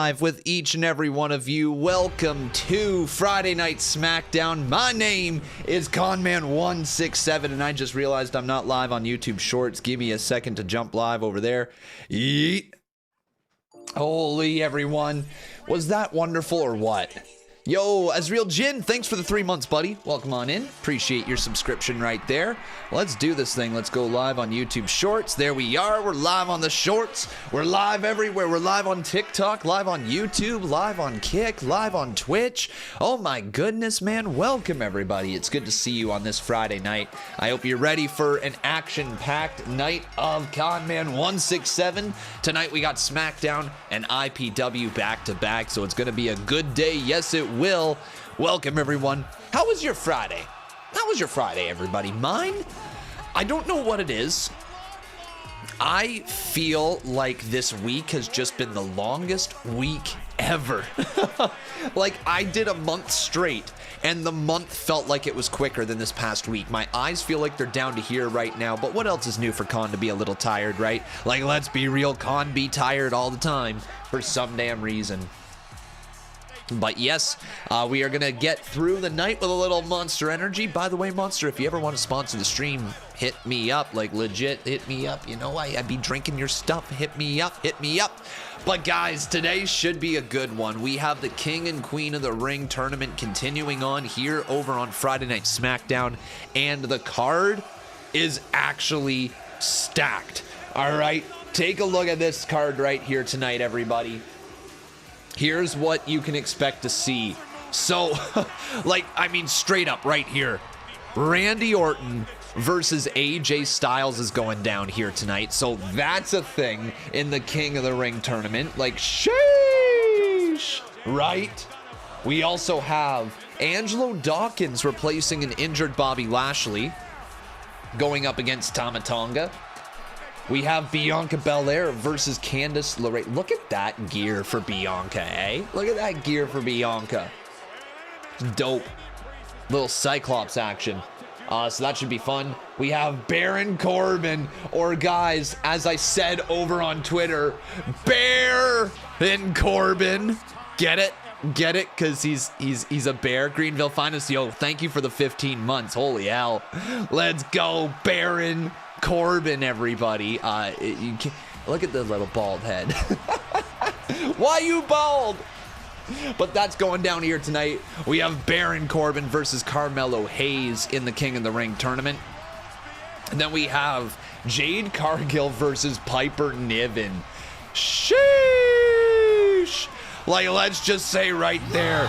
live with each and every one of you. Welcome to Friday Night Smackdown. My name is Conman167, and I just realized I'm not live on YouTube Shorts. Give me a second to jump live over there. Yeet. Holy everyone. Was that wonderful or what? Yo, Azriel Jin, thanks for the 3 months, buddy. Welcome on in. Appreciate your subscription right there. Let's do this thing. Let's go live on YouTube Shorts. There we are. We're live on the Shorts. We're live everywhere. We're live on TikTok, live on YouTube, live on Kick, live on Twitch. Oh my goodness, man. Welcome, everybody. It's good to see you on this Friday night. I hope you're ready for an action-packed night of Conman167. Tonight we got Smackdown and IPW back-to-back, so it's going to be a good day. Yes, it will. Welcome, everyone. How was your Friday? How was your Friday, everybody? Mine? I don't know what it is. I feel like this week has just been the longest week ever. Like, I did a month straight, and the month felt like it was quicker than this past week. My eyes feel like they're down to here right now, but what else is new for Con to be a little tired, right? Like, let's be real, Con be tired all the time for some damn reason. But yes, we are going to get through the night with a little Monster energy. By the way, Monster, if you ever want to sponsor the stream, hit me up. Like, legit, hit me up. You know, I'd be drinking your stuff. Hit me up. Hit me up. But guys, today should be a good one. We have the King and Queen of the Ring tournament continuing on here over on Friday Night Smackdown. And the card is actually stacked. All right, take a look at this card right here tonight, everybody. Here's what you can expect to see. So, like, I mean, straight up right here. Randy Orton versus AJ Styles is going down here tonight. So that's a thing in the King of the Ring tournament. Like, sheesh, right? We also have Angelo Dawkins replacing an injured Bobby Lashley, going up against Tonga. We have Bianca Belair versus Candice LeRae. Look at that gear for Bianca, eh? Look at that gear for Bianca. Dope. Little Cyclops action. So that should be fun. We have Baron Corbin, or guys, as I said over on Twitter, Baron Corbin. Get it? Get it? Because he's a bear. Greenville Finest. Yo, thank you for the 15 months. Holy hell. Let's go, Baron Corbin, everybody. You can, look at the little bald head. Why you bald? But that's going down here tonight. We have Baron Corbin versus Carmelo Hayes in the King of the Ring tournament. And then we have Jade Cargill versus Piper Niven. Sheesh. Like, let's just say right there,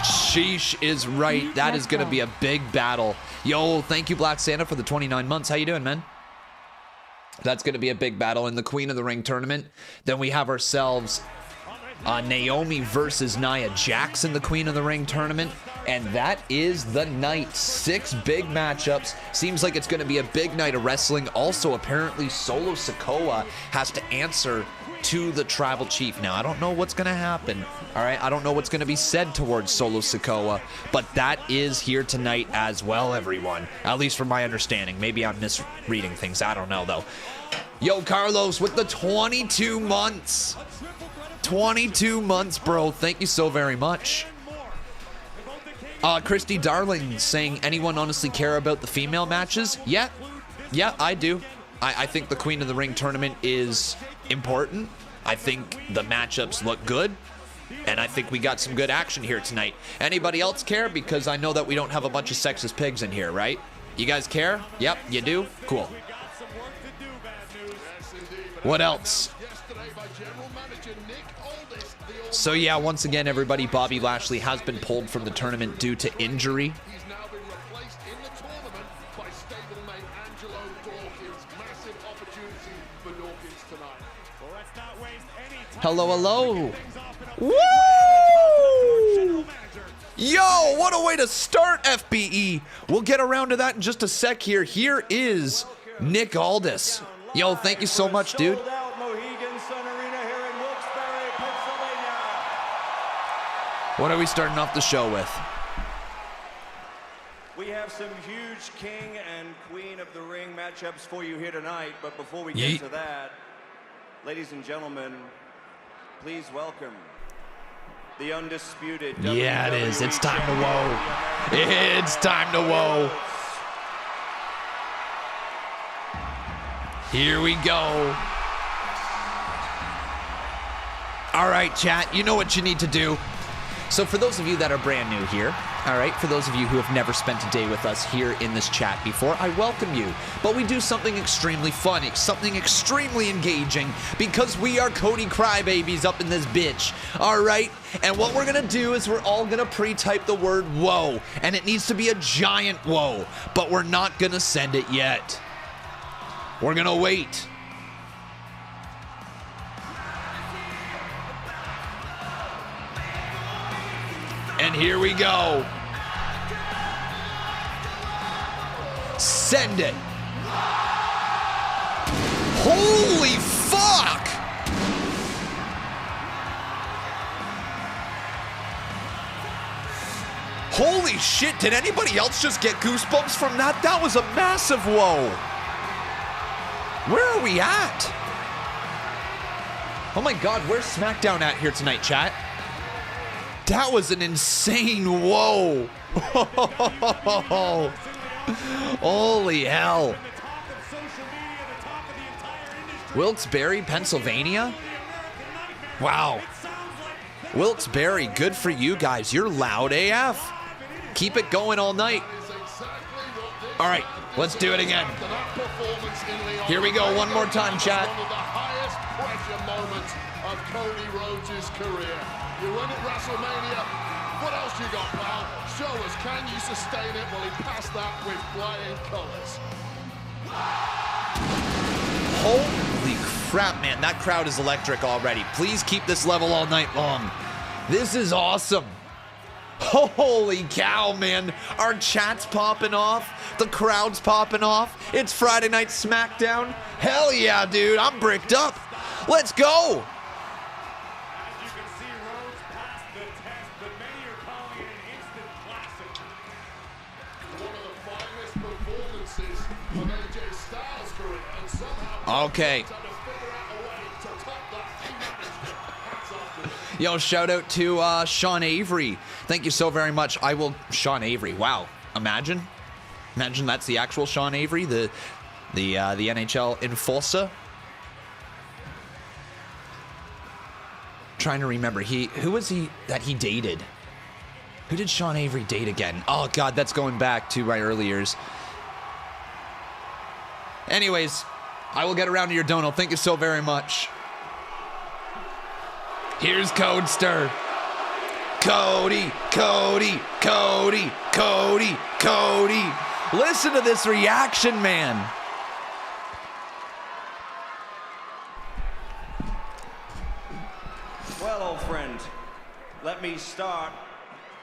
sheesh is right. That is going to be a big battle. Yo, thank you, Black Santa, for the 29 months. How you doing, man? That's going to be a big battle in the Queen of the Ring tournament. Then we have ourselves Naomi versus Nia Jax in the Queen of the Ring tournament. And that is the night. 6 big matchups. Seems like it's going to be a big night of wrestling. Also, apparently, Solo Sikoa has to answer to the Tribal Chief. Now, I don't know what's going to happen. All right, I don't know what's going to be said towards Solo Sikoa, but that is here tonight as well, everyone. At least from my understanding. Maybe I'm misreading things. I don't know, though. Yo, Carlos, with the 22 months. 22 months, bro. Thank you so very much. Christy Darling saying, anyone honestly care about the female matches? Yeah, I do. I think the Queen of the Ring tournament is important. I think the matchups look good. And I think we got some good action here tonight. Anybody else care? Because I know that we don't have a bunch of sexist pigs in here, right? You guys care? Yep, you do? Cool. What else? So yeah, once again, everybody, Bobby Lashley has been pulled from the tournament due to injury. Hello, hello. Woo! Yo, what a way to start, FBE. We'll get around to that in just a sec here. Here is Nick Aldis. Yo, thank you so much, dude. What are we starting off the show with? We have some huge King and Queen of the Ring matchups for you here tonight, but before we get to that, ladies and gentlemen, please welcome the undisputed Yeah, it is. WWE It's time to champion, whoa. the American It's time to whoa. Here we go. All right, chat, you know what you need to do. So for those of you that are brand new here, all right, for those of you who have never spent a day with us here in this chat before, I welcome you. But we do something extremely fun, something extremely engaging, because we are Cody Crybabies up in this bitch, all right? And what we're gonna do is we're all gonna pre-type the word whoa, and it needs to be a giant whoa, but we're not gonna send it yet. We're gonna wait. And here we go. Send it. Holy fuck! Holy shit, did anybody else just get goosebumps from that? That was a massive whoa. Where are we at? Oh my god, where's SmackDown at here tonight, chat? That was an insane whoa. Holy hell. Wilkes-Barre, Pennsylvania? Wow. Wilkes-Barre, good for you guys. You're loud AF. Keep it going all night. All right, let's do it again. Here we go, one more time, chat. One of the highest pressure moments of Cody Rhodes' career. You win at WrestleMania. What else you got, pal? Show us, can you sustain it? Well, he passed that with flying colors. Holy crap, man. That crowd is electric already. Please keep this level all night long. This is awesome. Holy cow, man. Our chat's popping off. The crowd's popping off. It's Friday Night SmackDown. Hell yeah, dude. I'm bricked up. Let's go. Okay. Yo, shout out to Sean Avery. Thank you so very much. Sean Avery. Wow. Imagine that's the actual Sean Avery, the NHL enforcer. Trying to remember. Who was he that he dated? Who did Sean Avery date again? Oh god, that's going back to my early years. Anyways, I will get around to your dono. Thank you so very much. Here's Codester. Cody, Cody, Cody, Cody, Cody. Listen to this reaction, man. Well, old friend, let me start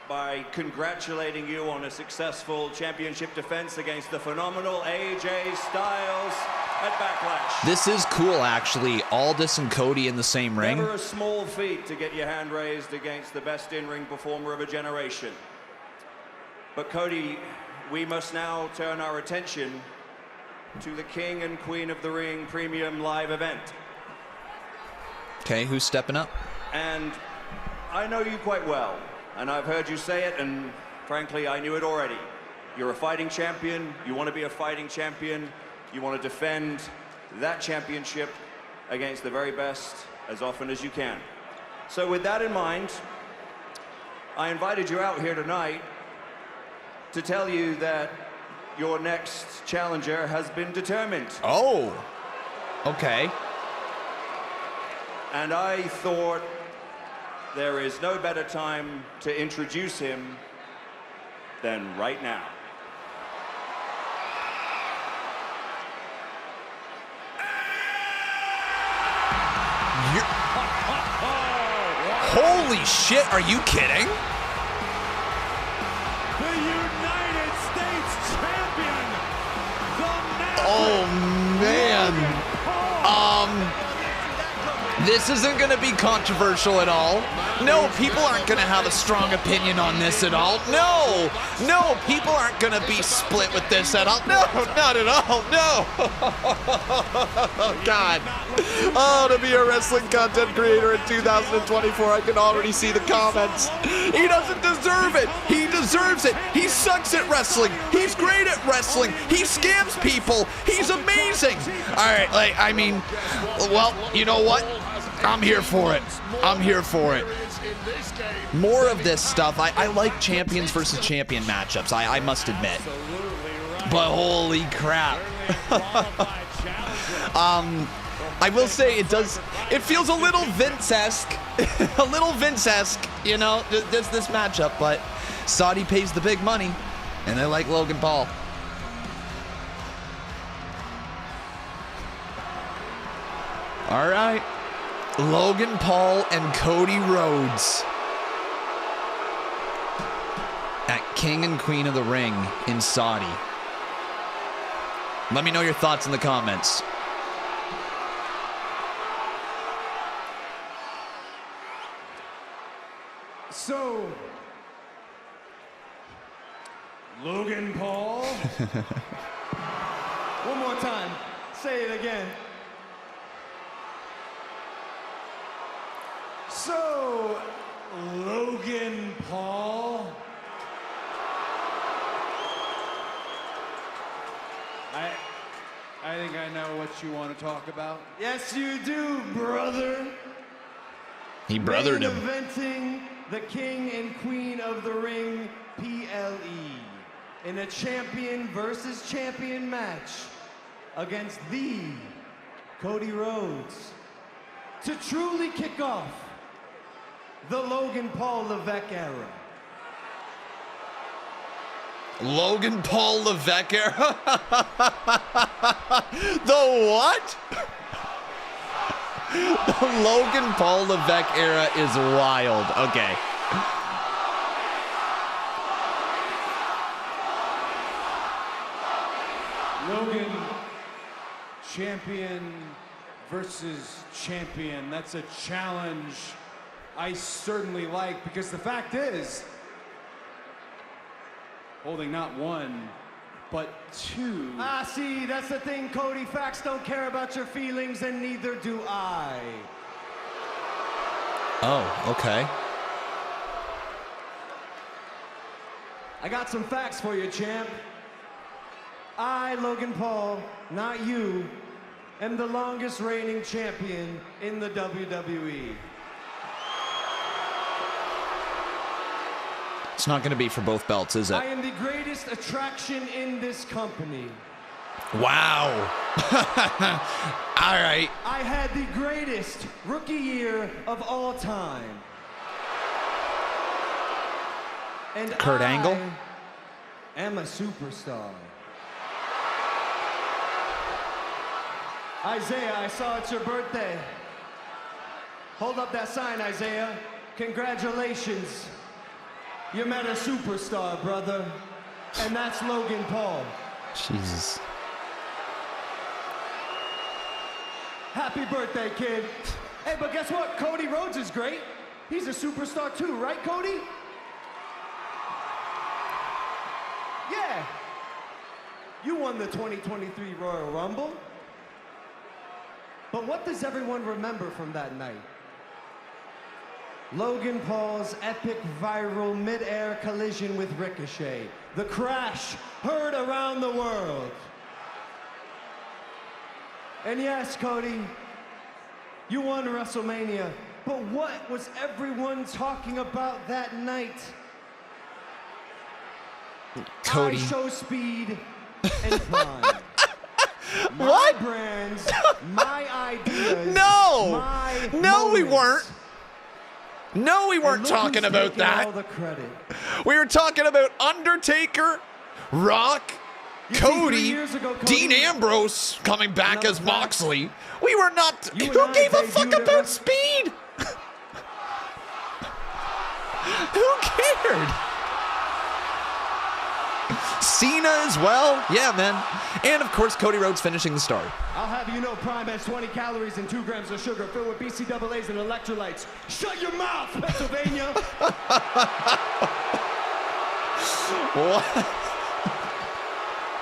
by congratulating you on a successful championship defense against the phenomenal AJ Styles at Backlash. This is cool, actually. Aldis and Cody in the same ring. Never a small feat to get your hand raised against the best in-ring performer of a generation. But Cody, we must now turn our attention to the King and Queen of the Ring premium live event. Okay, who's stepping up? And I know you quite well, and I've heard you say it, and frankly, I knew it already. You're a fighting champion, you want to be a fighting champion, you want to defend that championship against the very best as often as you can. So with that in mind, I invited you out here tonight to tell you that your next challenger has been determined. Oh, okay. And I thought there is no better time to introduce him than right now. Holy shit, are you kidding? The United States champion, the Oh man. This isn't going to be controversial at all. No, people aren't going to have a strong opinion on this at all. No, people aren't going to be split with this at all. No, not at all. No. Oh, God. Oh, to be a wrestling content creator in 2024, I can already see the comments. He doesn't deserve it. He deserves it. He sucks at wrestling. He's great at wrestling. He scams people. He's amazing. All right, well, you know what? I'm here for it. I'm here for it. More of this stuff. I like champions versus champion matchups, I must admit. But holy crap. I will say it feels a little Vince-esque. A little Vince-esque, you know, this matchup. But Saudi pays the big money, and they like Logan Paul. All right. Logan Paul and Cody Rhodes at King and Queen of the Ring in Saudi. Let me know your thoughts in the comments. So, Logan Paul. One more time. Say it again. So, Logan Paul. I think I know what you want to talk about. Yes, you do, brother. He brothered him. Inventing the King and Queen of the Ring, PLE, in a champion versus champion match against the Cody Rhodes to truly kick off the Logan Paul Levesque era. Logan Paul Levesque era? The what? The Logan Paul Levesque era is wild. Okay. Logan, champion versus champion. That's a challenge I certainly like, because the fact is, holding not one, but two. See, that's the thing, Cody. Facts don't care about your feelings, and neither do I. Oh, okay. I got some facts for you, champ. I, Logan Paul, not you, am the longest reigning champion in the WWE. It's not going to be for both belts, is it? I am the greatest attraction in this company. Wow. All right. I had the greatest rookie year of all time. And Kurt Angle? I am a superstar. Isaiah, I saw it's your birthday. Hold up that sign, Isaiah. Congratulations. You met a superstar, brother. And that's Logan Paul. Jesus. Happy birthday, kid. Hey, but guess what? Cody Rhodes is great. He's a superstar too, right, Cody? Yeah. You won the 2023 Royal Rumble. But what does everyone remember from that night? Logan Paul's epic viral mid-air collision with Ricochet. The crash heard around the world. And yes, Cody, you won WrestleMania, but what was everyone talking about that night? Cody. I show speed and prime. What? My brands, my ideas. No! My No, we moments. weren't. No, we weren't And look talking who's about taking that. all the credit. We were talking about Undertaker, Rock, You see, 3 Cody, years ago, Cody, Dean Ambrose coming back Another as fact. Moxley. We were not. You and Who I gave a fuck debuted about at- speed? Who cared? Cena as well. Yeah, man. And, of course, Cody Rhodes finishing the story. I'll have you know Prime has 20 calories and 2 grams of sugar filled with BCAAs and electrolytes. Shut your mouth, Pennsylvania! What?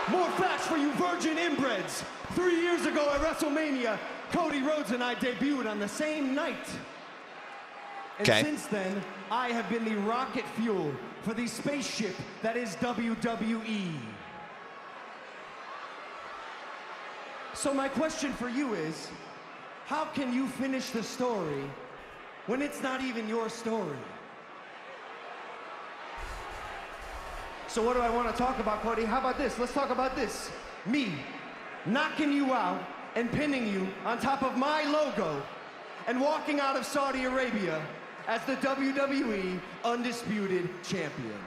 More facts for you virgin inbreds. 3 years ago at WrestleMania, Cody Rhodes and I debuted on the same night. And since then, I have been the rocket fuel for the spaceship that is WWE. So my question for you is, how can you finish the story when it's not even your story? So what do I want to talk about, Cody? How about this? Let's talk about this. Me knocking you out and pinning you on top of my logo and walking out of Saudi Arabia as the WWE Undisputed Champion.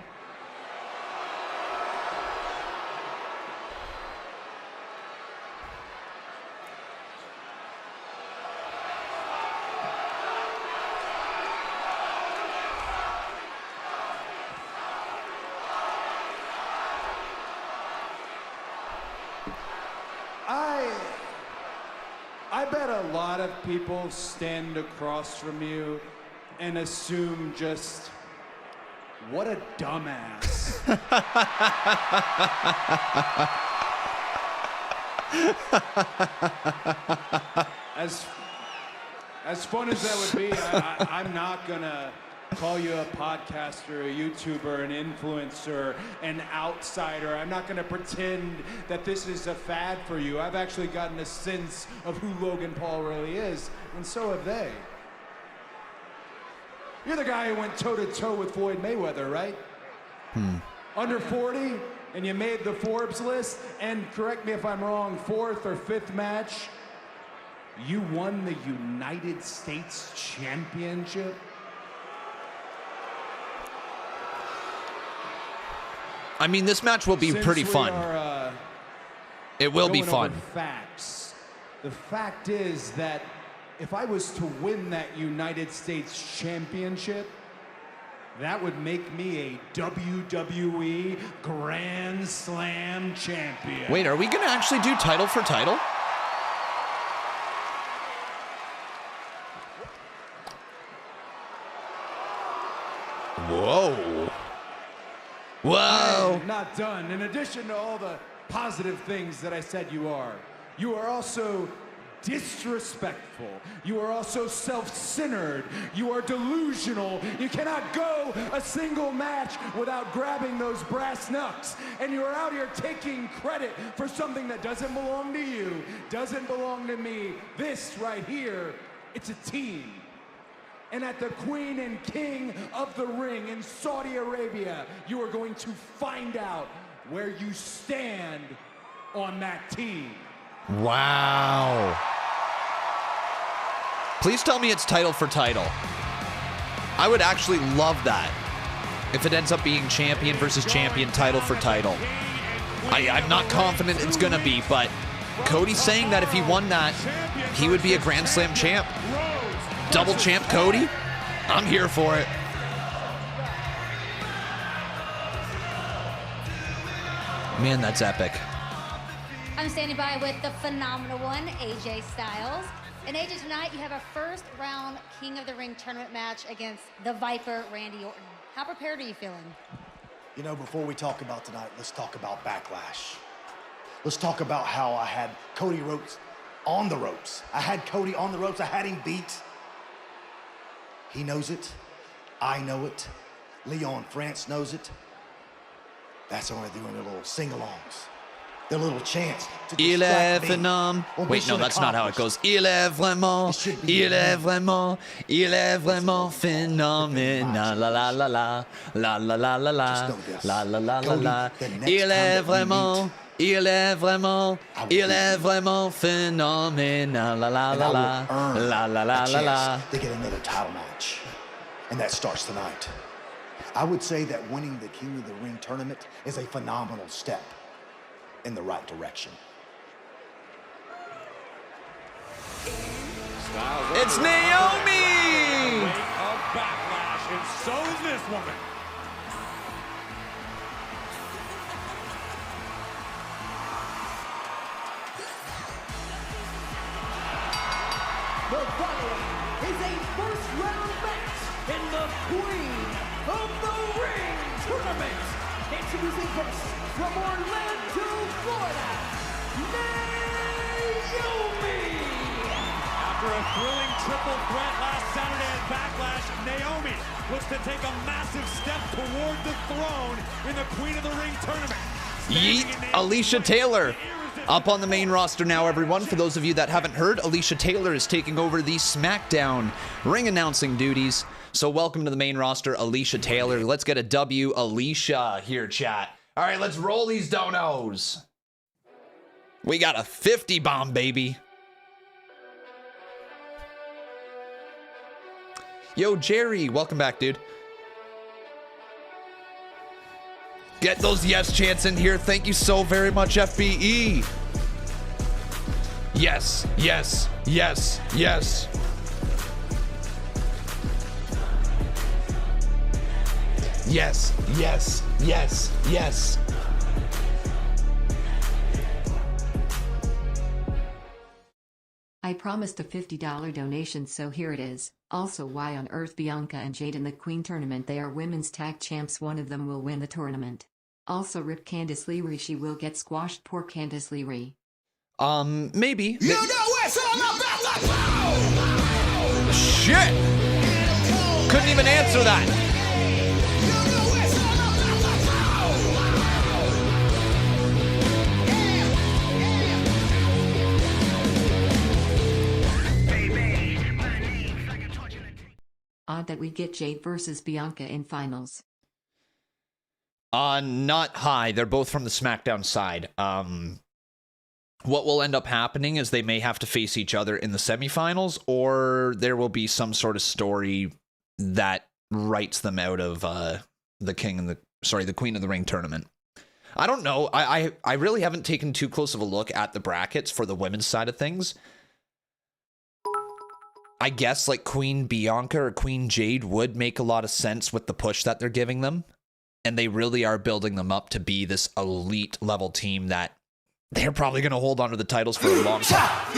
I bet a lot of people stand across from you and assume just, what a dumbass. As fun as that would be, I'm not gonna call you a podcaster, a YouTuber, an influencer, an outsider. I'm not gonna pretend that this is a fad for you. I've actually gotten a sense of who Logan Paul really is, and so have they. You're the guy who went toe-to-toe with Floyd Mayweather, right? Under 40, and you made the Forbes list, and correct me if I'm wrong, 4th or 5th match, you won the United States Championship? I mean, this match will be pretty fun. It will be fun. Facts. The fact is that if I was to win that United States Championship, that would make me a WWE Grand Slam champion. Wait, are we going to actually do title for title? Whoa. Whoa. I'm not done. In addition to all the positive things that I said you are also disrespectful. You are also self-centered. You are delusional. You cannot go a single match without grabbing those brass knucks. And you are out here taking credit for something that doesn't belong to you, doesn't belong to me. This right here, it's a team. And at the Queen and King of the Ring in Saudi Arabia, you are going to find out where you stand on that team. Wow. Please tell me it's title for title. I would actually love that if it ends up being champion versus champion, title for title. I'm not confident it's going to be, but Cody's saying that if he won that, he would be a Grand Slam champ. Double champ Cody? I'm here for it. Man, that's epic. I'm standing by with the phenomenal one, AJ Styles. And AJ, tonight you have a first round King of the Ring tournament match against the Viper, Randy Orton. How prepared are you feeling? You know, before we talk about tonight, let's talk about Backlash. Let's talk about how I had Cody Rhodes on the ropes. I had Cody on the ropes. I had him beat. He knows it. I know it. Leon France knows it. That's why they're doing their little sing-alongs. Their little chants to distract me. Wait, no, that's not how it goes. Il est vraiment phénoménal. La la la la, la la la la la, la la la la la. Il est vraiment phénoménal. La la la la, la la la la la. They get another title match, and that starts tonight. I would say that winning the King of the Ring tournament is a phenomenal step in the right direction. It's Naomi! Of Backlash, and so is this woman. following is a first-round match in the Queen of the Ring tournament. Introducing first from Orlando, Florida, Naomi. After a thrilling triple threat last Saturday at Backlash, Naomi looks to take a massive step toward the throne in the Queen of the Ring tournament. Yeet, Alicia Taylor up on the main roster now, everyone. For those of you that haven't heard, Alicia Taylor is taking over the SmackDown ring announcing duties. So welcome to the main roster, Alicia Taylor. Let's get a W, Alicia, here, chat. All right, let's roll these donos. We got a 50 bomb, baby. Yo, Jerry, welcome back, dude. Get those yes chants in here. Thank you so very much, FBE. Yes, yes, yes, yes. Yes, yes, yes, yes. I promised a $50 donation, so here it is. Also, why on earth Bianca and Jade in the Queen tournament? They are women's tag champs. One of them will win the tournament. Also, rip Candice LeRae. She will get squashed. Poor Candice LeRae. Maybe. You know it's all about the power. Shit! Couldn't even answer that. You know it's all about the Odd that we get Jade versus Bianca in finals. Not high. They're both from the SmackDown side. What will end up happening is they may have to face each other in the semifinals, or there will be some sort of story that writes them out of the Queen of the Ring tournament. I don't know. I really haven't taken too close of a look at the brackets for the women's side of things. I guess like Queen Bianca or Queen Jade would make a lot of sense with the push that they're giving them. And they really are building them up to be this elite level team that they're probably going to hold on to the titles for a long time.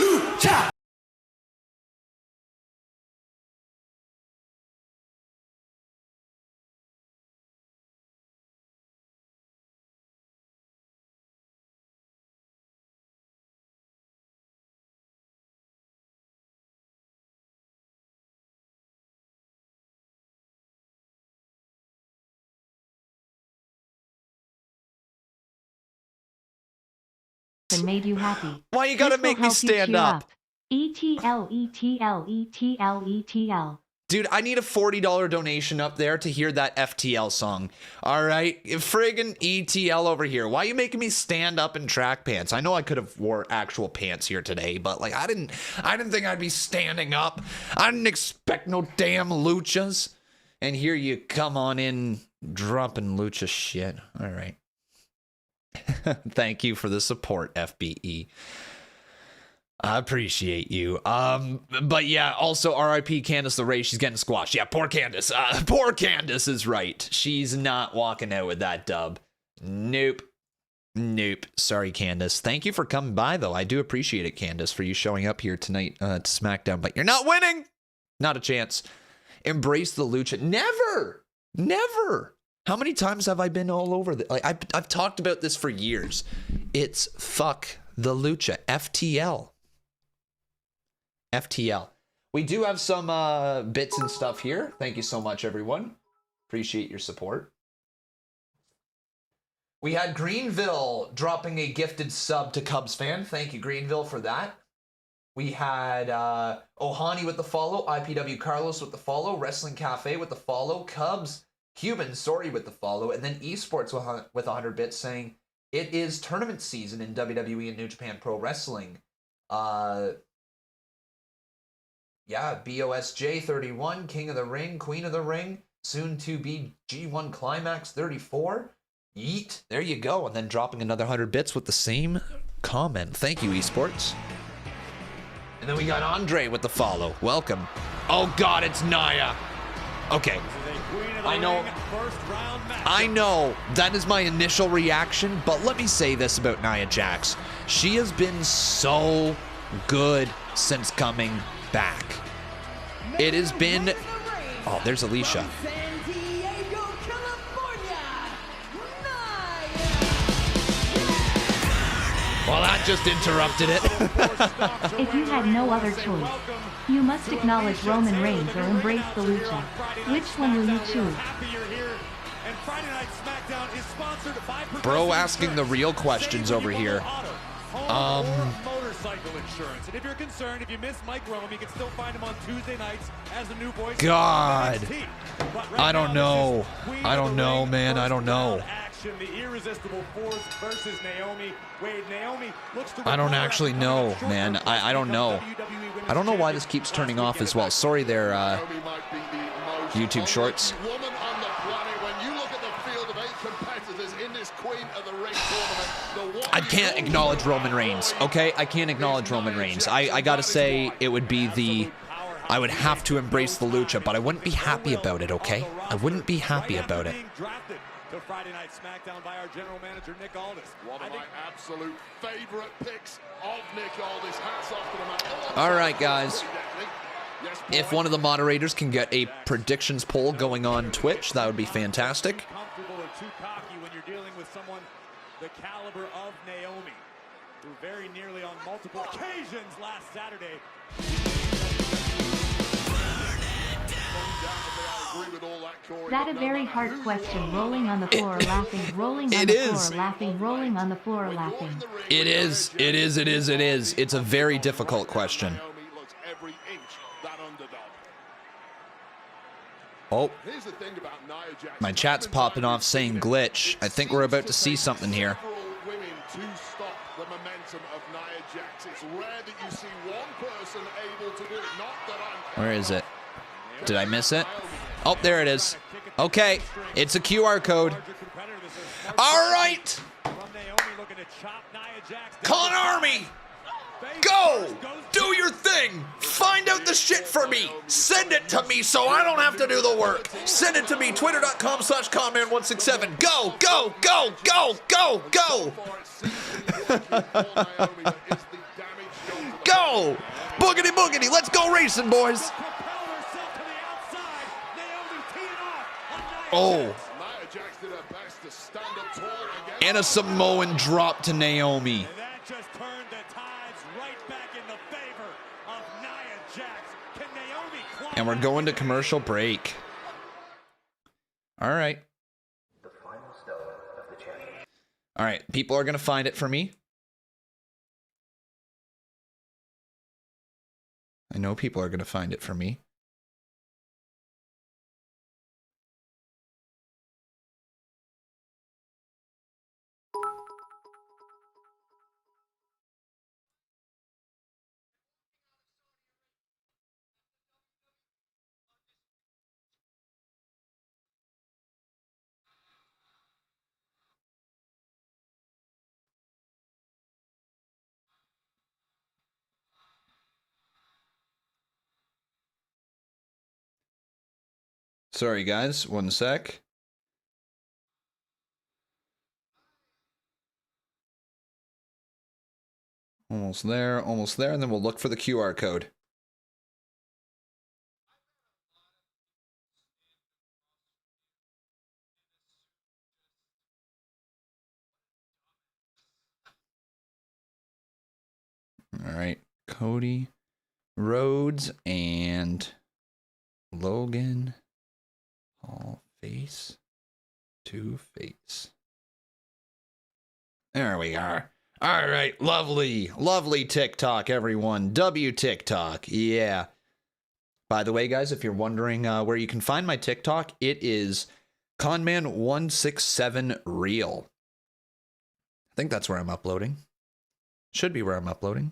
And made you happy. Why you gotta This make will me help you stand cheer up? ETL, ETL, ETL, ETL. Dude, I need a $40 donation up there to hear that FTL song. All right? Friggin' ETL over here. Why are you making me stand up in track pants? I know I could have wore actual pants here today, but like I didn't think I'd be standing up. I didn't expect no damn luchas. And here you come on in dropping lucha shit. All right. Thank you for the support, FBE. I appreciate you. But yeah, also RIP Candice LeRae. She's getting squashed. Yeah, poor Candice. Poor Candice is right. She's not walking out with that dub. Nope. Nope. Sorry, Candice. Thank you for coming by, though. I do appreciate it, Candice, for you showing up here tonight to SmackDown. But you're not winning. Not a chance. Embrace the lucha. Never. Never. How many times have I been all over this? Like I've talked about this for years. It's fuck the lucha. FTL. FTL. We do have some bits and stuff here. Thank you so much, everyone. Appreciate your support. We had Greenville dropping a gifted sub to Cubs fan. Thank you, Greenville, for that. We had Ohani with the follow, IPW Carlos with the follow, Wrestling Cafe with the follow, Cubs Cuban, sorry, with the follow, and then Esports with 100 bits saying it is tournament season in WWE and New Japan Pro Wrestling. Yeah, BOSJ 31, King of the Ring, Queen of the Ring, soon to be G1 Climax 34. Yeet, there you go. And then dropping another 100 bits with the same comment. Thank you, Esports. And then we got Andre with the follow. Welcome. Oh God, it's Nia. Okay. I know that is my initial reaction, but let me say this about Nia Jax. She has been so good since coming back. It has been... Oh, there's Alicia. Well, that just interrupted it. If you had no other choice, you must acknowledge Roman Reigns or embrace the lucha. Which one will you choose? Bro asking the real questions over here. Motorcycle insurance. And if you're concerned, if you miss Mike Rome, you can still find him on Tuesday nights as the new voice. God. I don't know. I don't know, man. I don't know. The irresistible force versus Naomi. Wade, Naomi looks to... I don't actually know, man. I don't know. I don't know why this keeps turning off as well. Sorry there, YouTube Shorts. I can't acknowledge Roman Reigns, okay? I can't acknowledge Roman Reigns. I gotta say, it would be the... I would have to embrace the lucha, but I wouldn't be happy about it, okay? I wouldn't be happy about it. To Friday Night Smackdown by our general manager, Nick Aldis. One of my absolute favorite picks of Nick Aldis. Hats off to the man. All right, guys. If one of the moderators can get a predictions poll going on Twitch, that would be fantastic. Comfortable or too cocky when you're dealing with someone the caliber of Naomi, who very nearly on multiple occasions last Saturday. That a very hard question. Rolling on the floor, laughing, rolling on the floor, laughing, rolling on the floor, laughing. It is. It is. It is. It is. It's a very difficult question. Oh. My chat's popping off saying glitch. I think we're about to see something here. Where is it? Did I miss it? Oh, there it is. Okay, it's a QR code. All right. Con Army, go! Do your thing! Find out the shit for me! Send it to me so I don't have to do the work! Send it to me, twitter.com/conman167. Go, go, go, go, go, go! Go! Boogity boogity, let's go racing, boys! Oh. And a Samoan drop to Naomi. And we're going to commercial break. All right. All right, people are going to find it for me. I know people are going to find it for me. Sorry, guys. One sec. Almost there, and then we'll look for the QR code. All right, Cody Rhodes and Logan Paul face to face. There we are. All right, lovely TikTok, everyone. W TikTok, yeah. By the way, guys, if you're wondering where you can find my TikTok, it is Conman167 Reel. I think that's where I'm uploading. Should be where I'm uploading.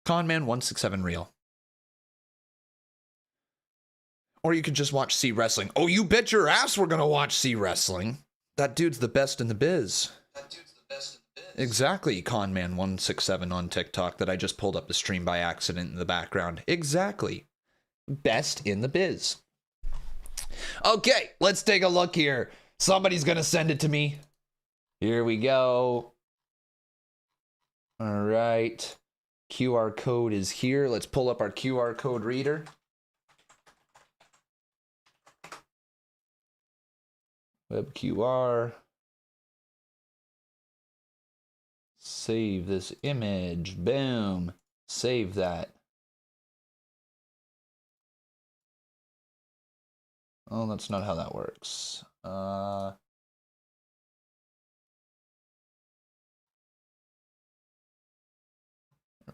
Conman167 Reel. Or you could just watch C Wrestling. Oh, you bet your ass we're going to watch C Wrestling. That dude's the best in the biz. Exactly, Conman167 on TikTok that I just pulled up the stream by accident in the background. Exactly. Best in the biz. Okay, let's take a look here. Somebody's going to send it to me. Here we go. All right. QR code is here. Let's pull up our QR code reader. Web QR. Save this image. Boom. Save that. Oh, that's not how that works. There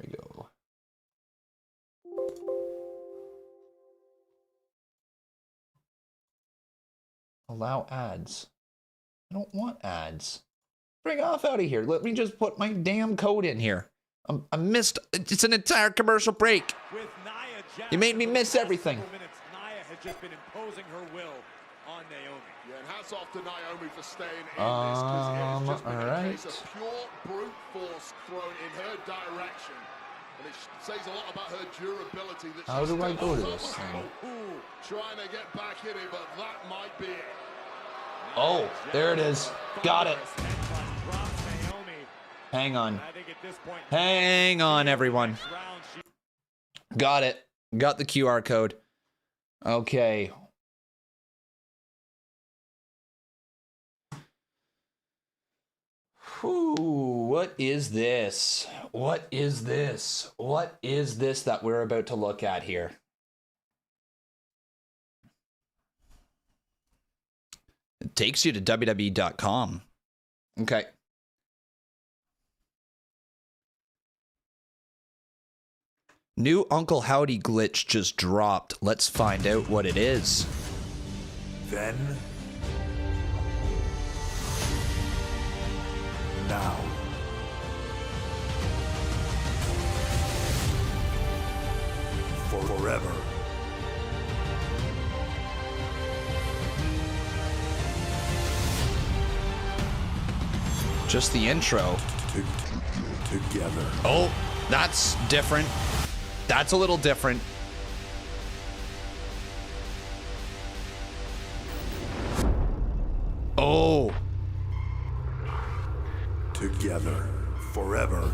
we go. Allow ads. I don't want ads. Bring off out of here. Let me just put my damn code in here. I missed. It's an entire commercial break. With Nia Jax, You made me miss everything. Nia has just been imposing her will on Naomi. Yeah, and hats off to Naomi for staying in this, because it has just been a case of pure brute force thrown in her direction. And it says a lot about her durability. That How do I go to this thing? Trying to get back in it, but that might be it. Oh, there it is. Got it. Hang on. Hang on, everyone. Got it. Got the QR code. Okay. Whew, what is this? What is this? What is this that we're about to look at here? It takes you to WWE.com. Okay. New Uncle Howdy glitch just dropped. Let's find out what it is. Then. Now. Forever. Just the intro. Together. Oh, that's different. That's a little different. Oh. Together. Forever.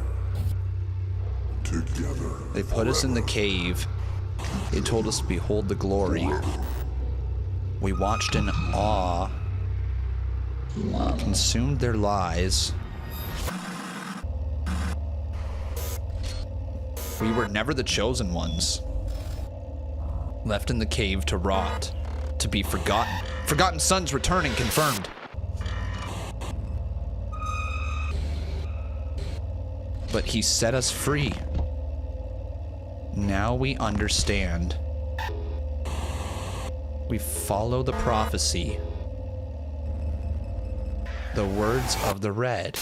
Together. They put us in the cave. They told us to behold the glory. We watched in awe. Consumed their lies. We were never the chosen ones. Left in the cave to rot. To be forgotten. Forgotten Son's returning confirmed. But he set us free. Now we understand. We follow the prophecy. The words of the red.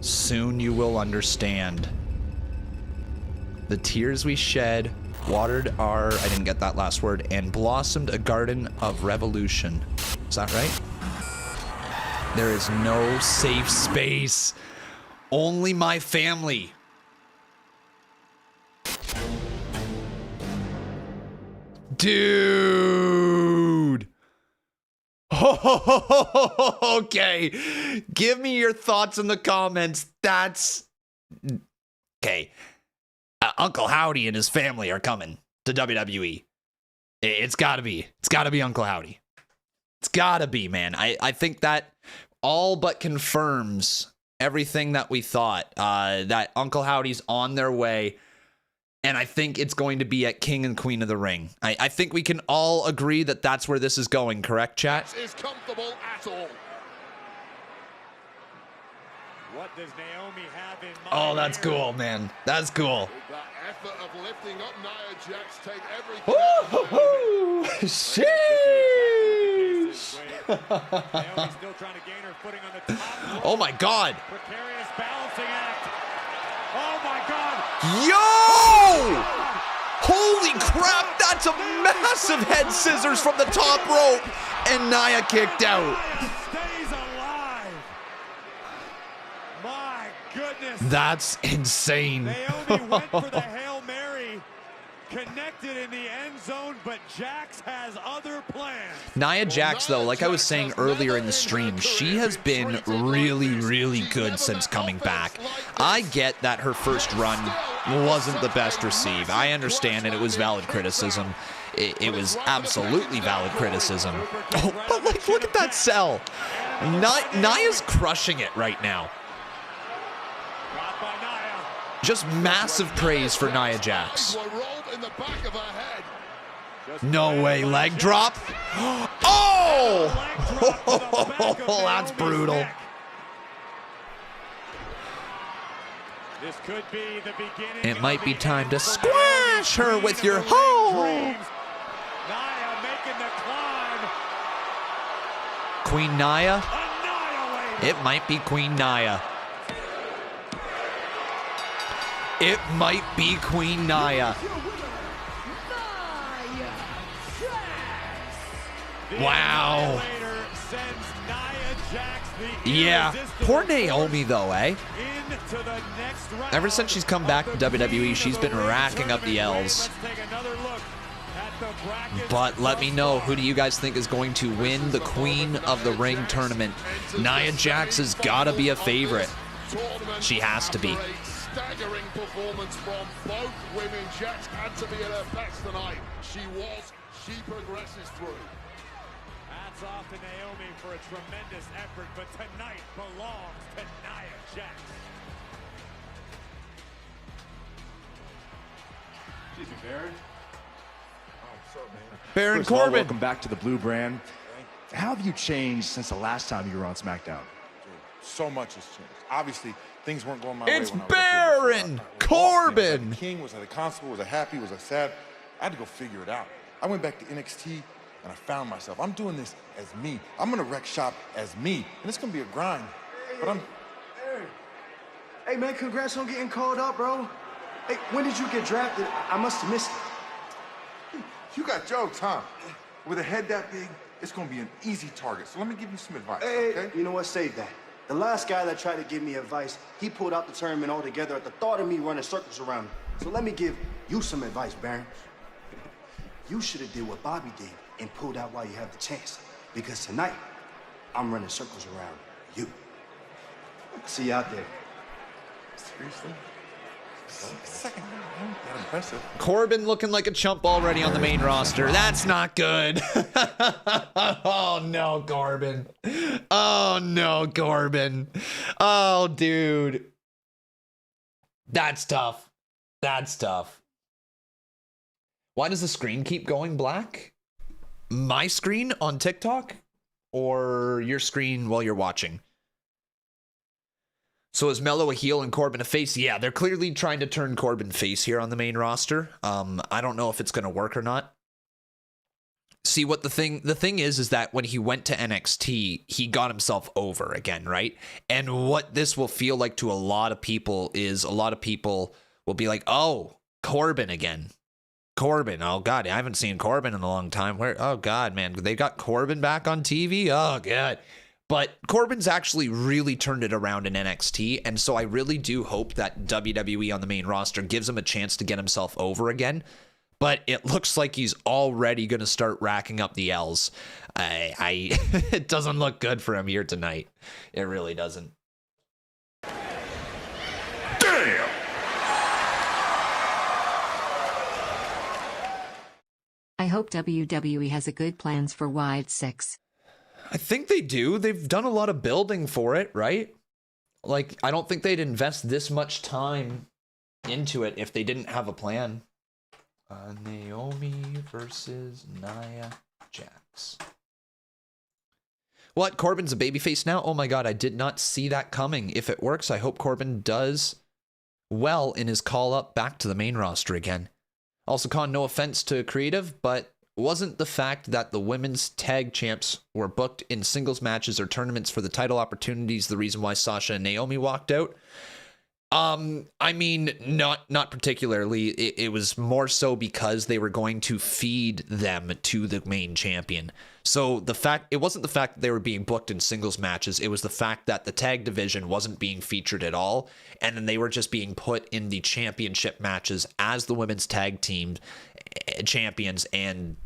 Soon you will understand. The tears we shed watered our, I didn't get that last word, and blossomed a garden of revolution. Is that right? There is no safe space. Only my family. Dude. Okay. Give me your thoughts in the comments. That's okay. Uncle Howdy and his family are coming to WWE. It's gotta be Uncle Howdy. It's gotta be, man. I think that all but confirms everything that we thought. That Uncle Howdy's on their way. And I think it's going to be at King and Queen of the Ring. I think we can all agree that that's where this is going, correct, chat? Is comfortable at all. What does Naomi have in mind? Oh, that's cool, man. That's cool. That effort of lifting up Nia Jax, take everything. Woo-hoo-hoo! Sheesh! Naomi's still trying to gain her footing on the top. Oh my God! Precarious balancing act. Oh my God! Yo! Holy crap! That's a massive head scissors from the top rope, and Nia kicked out. Stays alive. My goodness. That's insane. Naomi went for the Hail Mary, connected in the end zone, but Jax has other plans. Nia Jax, though, like I was saying earlier in the stream, she has been really, really good since coming back. I get that her first run wasn't the best received. I understand, and it was valid criticism. It was absolutely valid criticism. Oh, but like, look at that sell. Nia's crushing it right now. Just massive praise for Nia Jax. No way, leg drop. Oh! That's brutal. This could be the beginning. It might be time to squash her with your hoe. Nia making the climb. Queen Nia? It might be Queen Nia. It might be Queen Nia. Wow. Yeah, poor Naomi though, eh? Ever since she's come back to WWE, she's been racking up the L's. But let me know, who do you guys think is going to win the Queen of the Ring tournament? Nia Jax has got to be a favorite. She has to be. Staggering performance from both women. Jax had to be at her best tonight. She progresses through. Hats off to Naomi for a tremendous effort, but tonight belongs to Nia Jax. Excuse me, Baron. Oh, what's up, man? Baron First of all, Corbin. welcome back to the Blue Brand. How have you changed since the last time you were on SmackDown? So much has changed. Obviously, things weren't going my way. It's when I was Baron Corbin. Was I king? Was I the constable? Was I happy? Was I sad? I had to go figure it out. I went back to NXT and I found myself. I'm doing this as me. I'm gonna wreck shop as me, and it's gonna be a grind. But I'm. Hey, man, congrats on getting called up, bro. Hey, when did you get drafted? I must have missed it. You got jokes, huh? With a head that big, it's gonna be an easy target. So let me give you some advice. Hey, okay? you know what? Save that. The last guy that tried to give me advice, he pulled out the tournament altogether at the thought of me running circles around him. So let me give you some advice, Baron. You should have did what Bobby did and pulled out while you have the chance. Because tonight, I'm running circles around you. See you out there. Seriously? Second, that impressive. Corbin looking like a chump already on the main roster. That's not good. Oh, no, Corbin. Oh, no, Corbin. Oh, dude. That's tough. That's tough. Why does the screen keep going black? My screen on TikTok or your screen while you're watching? So is Melo a heel and Corbin a face? Yeah, they're clearly trying to turn Corbin face here on the main roster. I don't know if it's going to work or not. See, what the thing is that when he went to NXT, he got himself over again, right? And what this will feel like to a lot of people is a lot of people will be like, oh, Corbin again. Corbin. Oh, God, I haven't seen Corbin in a long time. Where? Oh, God, man, they got Corbin back on TV? Oh, God. But Corbin's actually really turned it around in NXT, and so I really do hope that WWE on the main roster gives him a chance to get himself over again. But it looks like he's already going to start racking up the L's. It doesn't look good for him here tonight. It really doesn't. Damn! I hope WWE has a good plans for Wyatt 6. I think they do. They've done a lot of building for it, right? Like, I don't think they'd invest this much time into it if they didn't have a plan. Naomi versus Nia Jax. What? Corbin's a babyface now? Oh my God, I did not see that coming. If it works, I hope Corbin does well in his call up back to the main roster again. Also, Con, no offense to Creative, but wasn't the fact that the women's tag champs were booked in singles matches or tournaments for the title opportunities the reason why Sasha and Naomi walked out? I mean, not particularly. It was more so because they were going to feed them to the main champion. So it wasn't the fact that they were being booked in singles matches. It was the fact that the tag division wasn't being featured at all. And then they were just being put in the championship matches as the women's tag team champions and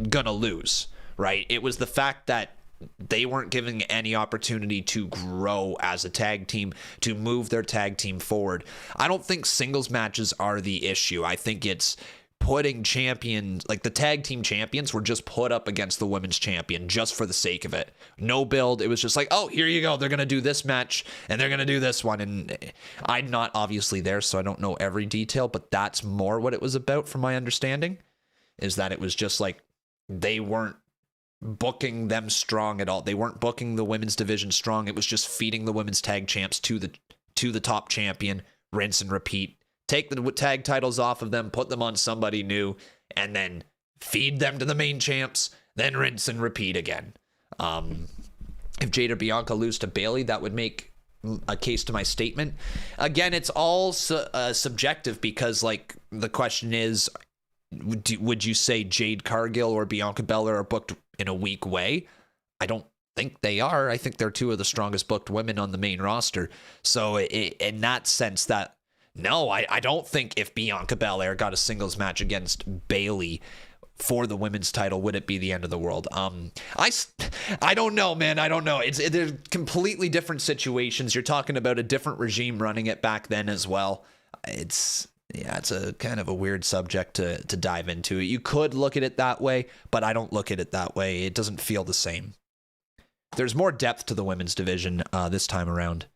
gonna lose, right? It was the fact that they weren't giving any opportunity to grow as a tag team, to move their tag team forward. I don't think singles matches are the issue. I think it's putting champions, like the tag team champions were just put up against the women's champion just for the sake of it. No build. It was just like, oh, here you go. They're going to do this match and they're going to do this one. And I'm not obviously there, so I don't know every detail, but that's more what it was about from my understanding, is that it was just like they weren't booking them strong at all. They weren't booking the women's division strong. It was just feeding the women's tag champs to the top champion, rinse and repeat. Take the tag titles off of them, put them on somebody new, and then feed them to the main champs, then rinse and repeat again. If Jade or Bianca lose to Bayley, that would make a case to my statement. Again, it's all subjective, because like the question is, would you say Jade Cargill or Bianca Belair are booked in a weak way? I don't think they are. I think they're two of the strongest booked women on the main roster. So in that sense, that no, I don't think if Bianca Belair got a singles match against Bayley for the women's title, would it be the end of the world? I don't know, man. I don't know. They're completely different situations. You're talking about a different regime running it back then as well. It's a kind of a weird subject to dive into. You could look at it that way, but I don't look at it that way. It doesn't feel the same. There's more depth to the women's division this time around.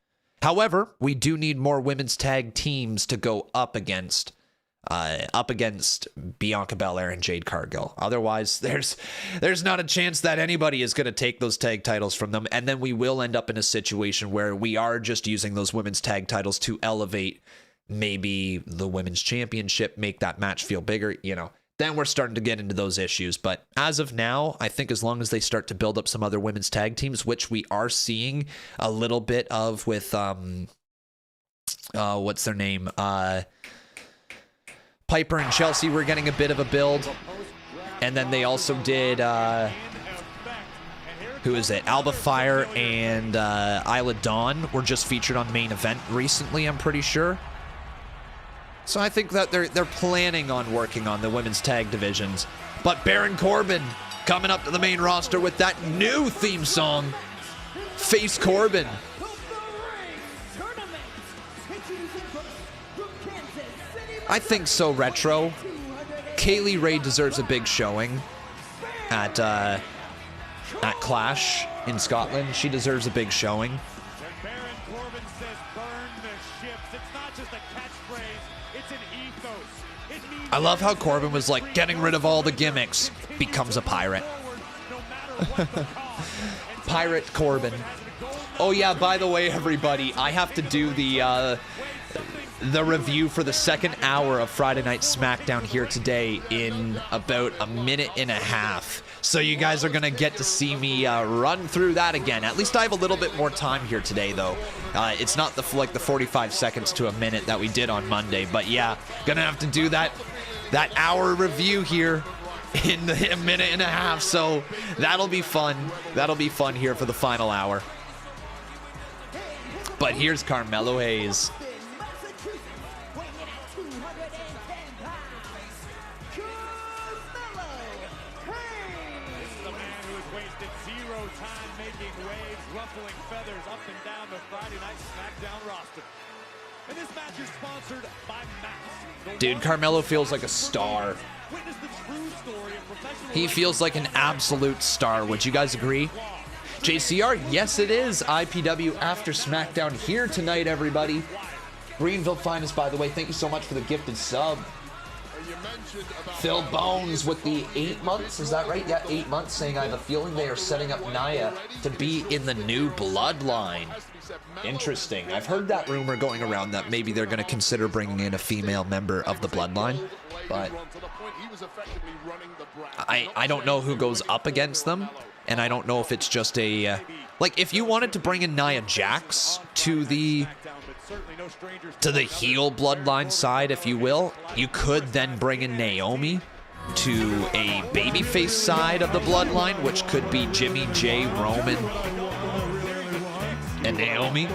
However, we do need more women's tag teams to go up against Bianca Belair and Jade Cargill. Otherwise, there's not a chance that anybody is going to take those tag titles from them, and then we will end up in a situation where we are just using those women's tag titles to elevate maybe the women's championship, make that match feel bigger, then we're starting to get into those issues. But as of now, I think as long as they start to build up some other women's tag teams, which we are seeing a little bit of with, what's their name? Piper and Chelsea were getting a bit of a build. And then they also did, who is it? Alba Fire and Isla Dawn were just featured on Main Event recently, I'm pretty sure. So I think that they're planning on working on the women's tag divisions. But Baron Corbin coming up to the main roster with that new theme song, Face Corbin. I think so, Retro. Kaylee Ray deserves a big showing at Clash in Scotland. She deserves a big showing. I love how Corbin was like, getting rid of all the gimmicks, becomes a pirate. Pirate Corbin. Oh yeah, by the way, everybody, I have to do the review for the second hour of Friday Night SmackDown here today in about a minute and a half. So you guys are going to get to see me run through that again. At least I have a little bit more time here today, though. It's not the 45 seconds to a minute that we did on Monday. But yeah, going to have to do that hour review here in a minute and a half. So that'll be fun. That'll be fun here for the final hour. But here's Carmelo Hayes. Dude, Carmelo feels like a star. He feels like an absolute star. Would you guys agree? JCR, yes it is. IPW After SmackDown here tonight, everybody. Greenville Finest, by the way, thank you so much for the gifted sub. Phil Bones with the 8 months, is that right? Yeah, 8 months, saying I have a feeling they are setting up Nia to be in the new Bloodline. Interesting. I've heard that rumor going around that maybe they're going to consider bringing in a female member of the Bloodline, but I don't know who goes up against them, and I don't know if it's just a like if you wanted to bring in Nia Jax to the to the heel bloodline side, if you will. You could then bring in Naomi to a babyface side of the bloodline, which could be Jimmy, Jay, Roman, and Naomi.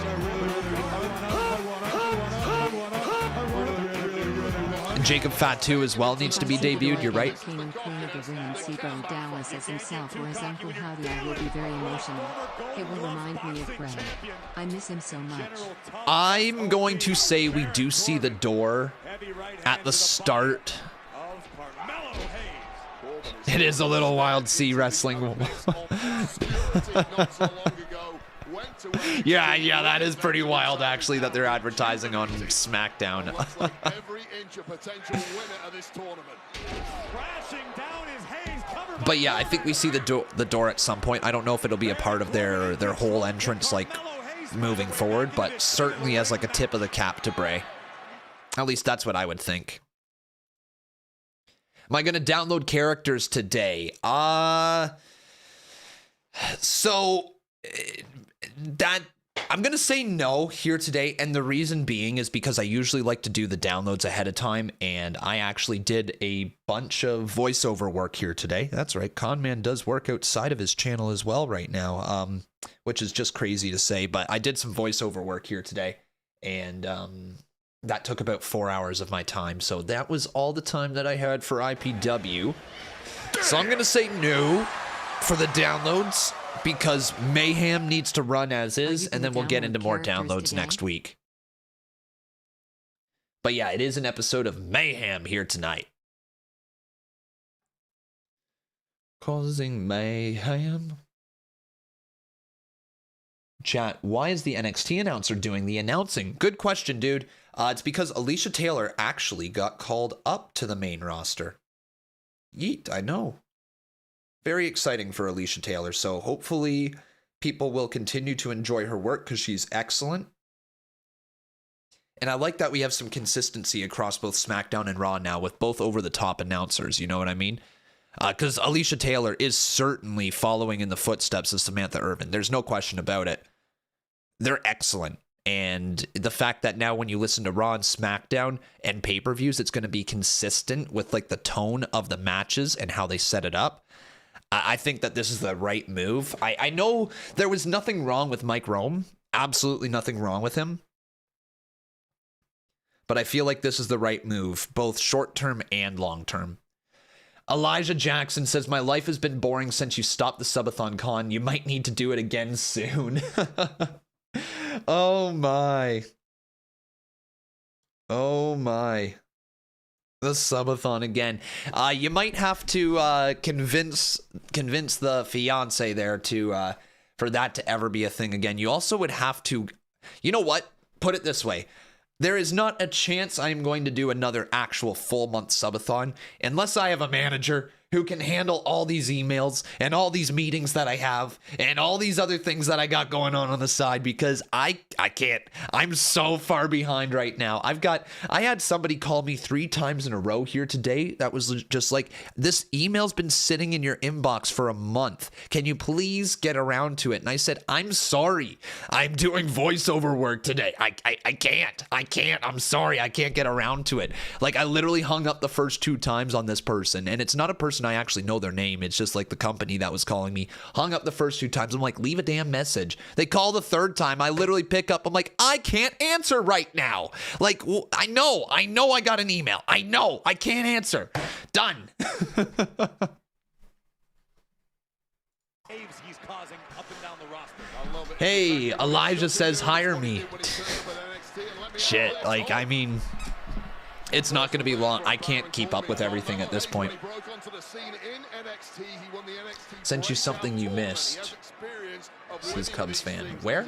And Jacob Fatu as well needs to be debuted, you're right. King and Queen of the Ring and see Bo Dallas as himself or his Uncle Howdy, I will be very emotional. It will remind me of Bray. I miss him so much. I'm going to say we do see the door at the start. It is a little wild C wrestling. Yeah, that is pretty wild, actually, that they're advertising on SmackDown. But yeah, I think we see the door at some point. I don't know if it'll be a part of their whole entrance, like, moving forward, but certainly as like a tip of the cap to Bray. At least that's what I would think. Am I going to download characters today? So that I'm going to say no here today, and the reason being is because I usually like to do the downloads ahead of time, and I actually did a bunch of voiceover work here today. That's right, Conman does work outside of his channel as well right now, which is just crazy to say, but I did some voiceover work here today, and that took about 4 hours of my time, so that was all the time that I had for IPW. So I'm going to say no for the downloads, because Mayhem needs to run as is, and then we'll get into more downloads next week. But yeah, it is an episode of Mayhem here tonight. Causing mayhem. Chat, why is the NXT announcer doing the announcing? Good question, dude. It's because Alicia Taylor actually got called up to the main roster. Yeet, I know. Very exciting for Alicia Taylor, so hopefully people will continue to enjoy her work because she's excellent. And I like that we have some consistency across both SmackDown and Raw now with both over-the-top announcers, you know what I mean? Because Alicia Taylor is certainly following in the footsteps of Samantha Irvin. There's no question about it. They're excellent. And the fact that now when you listen to Raw and SmackDown and pay-per-views, it's going to be consistent with like the tone of the matches and how they set it up. I think that this is the right move. I know there was nothing wrong with Mike Rome. Absolutely nothing wrong with him. But I feel like this is the right move, both short-term and long-term. Elijah Jackson says, my life has been boring since you stopped the Subathon Con. You might need to do it again soon. Oh, my. Oh, my. The Subathon again. You might have to convince the fiance there to for that to ever be a thing again. You also would have to, you know what? Put it this way. There is not a chance I'm going to do another actual full month subathon unless I have a manager who can handle all these emails and all these meetings that I have and all these other things that I got going on the side, because I can't. I'm so far behind right now. I had somebody call me 3 times in a row here today that was just like, this email's been sitting in your inbox for a month. Can you please get around to it? And I said, I'm sorry. I'm doing voiceover work today. I can't. I'm sorry. I can't get around to it. Like, I literally hung up the first 2 times on this person, and it's not a person I actually know their name. It's just like the company that was calling me. Hung up the first 2 times. I'm like, leave a damn message. They call the 3rd time. I literally pick up. I'm like, I can't answer right now. Like, I know I got an email. I know I can't answer. Done. Hey, Elijah says hire me. Shit, like, I mean, it's not going to be long. I can't keep up with everything at this point. Sent you something you missed. Says Cubs fan. Where?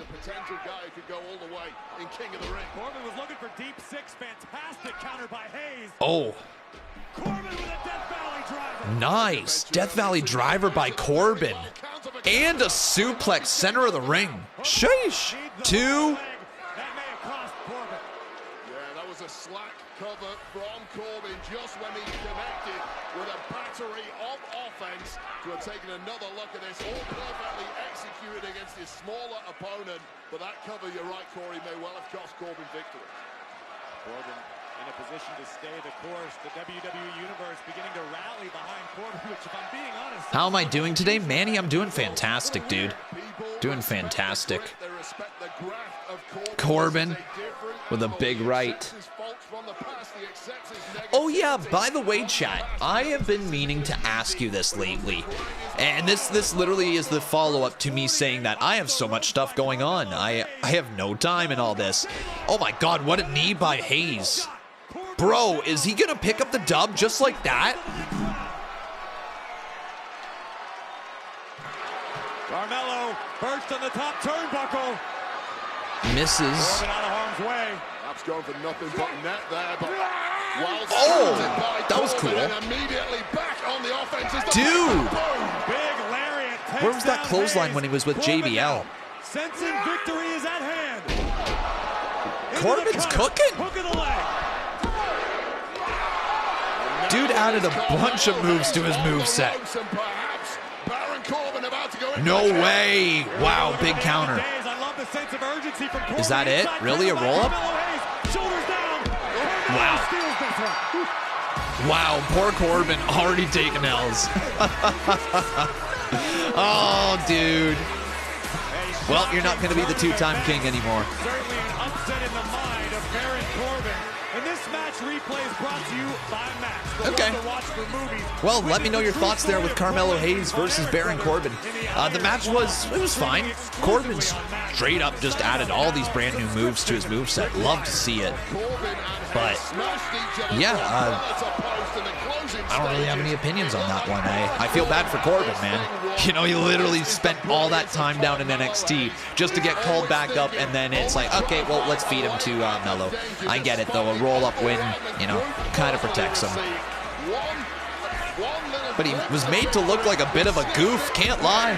Oh. Nice. Death Valley driver by Corbin. And a suplex center of the ring. Sheesh. 2. That was a slack cover from Corbin just when he connected with a battery of offense to have taken another look at this, all perfectly executed against his smaller opponent. But that cover, you're right, Corey, may well have cost Corbin victory. Corbin in a position to stay the course. The WWE Universe beginning to rally behind Corbin, which, if I'm being honest... How am I doing today? Manny, I'm doing fantastic, dude. Doing fantastic. Corbin with a big right. Oh yeah, by the way, chat, I have been meaning to ask you this lately. And this literally is the follow-up to me saying that I have so much stuff going on. I have no time in all this. Oh my god, what a knee by Hayes. Bro, is he gonna pick up the dub just like that? Carmelo perched on the top turnbuckle. Misses. Corbin out of harm's way. Perhaps going for nothing but net there, but that was cool. Immediately back on the offense. Dude! Big lariat. Where was that clothesline when he was with JBL? Sensing victory is at hand. Corbin's cooking. Hook of the leg. Dude added a bunch of moves to his moveset. No way. Wow, big counter. Is that it? Really? A roll-up? Wow. Wow, poor Corbin already taking L's. Oh, dude. Well, you're not going to be the two-time king anymore. Certainly an upset in the mind of Baron Corbin. And this match replay is brought to you by Max. Okay. Well, let me know your thoughts there with Carmelo Hayes versus Baron Corbin. The match was fine. Corbin straight up just added all these brand new moves to his moveset. Love to see it. But, yeah, I don't really have any opinions on that one. I feel bad for Corbin, man. You know, he literally spent all that time down in NXT just to get called back up, and then it's like, okay, well, let's feed him to Melo. I get it, though. A roll-up win, you know, kind of protects him. But he was made to look like a bit of a goof, can't lie.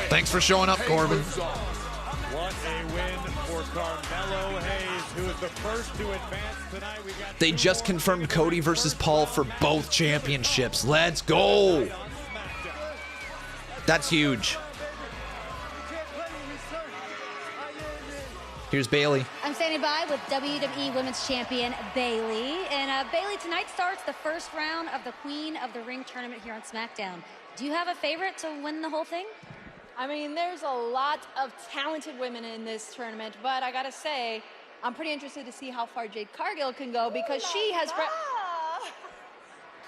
Thanks for showing up, Corbin. What a win for Carmelo Hayes, who is the first to advance tonight. They just confirmed Cody versus Paul for both championships. Let's go. That's huge. Here's Bayley. I'm standing by with WWE Women's Champion Bayley. And Bayley, tonight starts the first round of the Queen of the Ring tournament here on SmackDown. Do you have a favorite to win the whole thing? I mean, there's a lot of talented women in this tournament, but I gotta say, I'm pretty interested to see how far Jade Cargill can go because she has...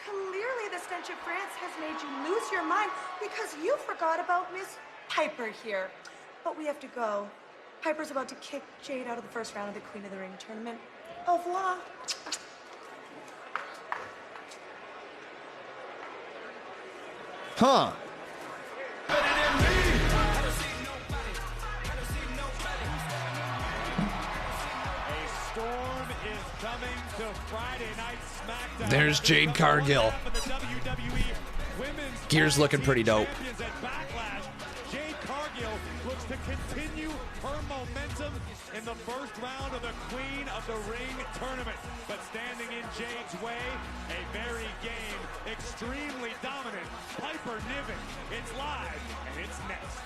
Clearly the stench of France has made you lose your mind because you forgot about Miss Piper here. But we have to go. Piper's about to kick Jade out of the first round of the Queen of the Ring tournament. Au revoir. Huh. There's Jade Cargill. Gear's looking pretty dope. Jade Cargill looks to continue her momentum in the first round of the Queen of the Ring tournament. But standing in Jade's way, a very game, extremely dominant Piper Niven. It's live and it's next.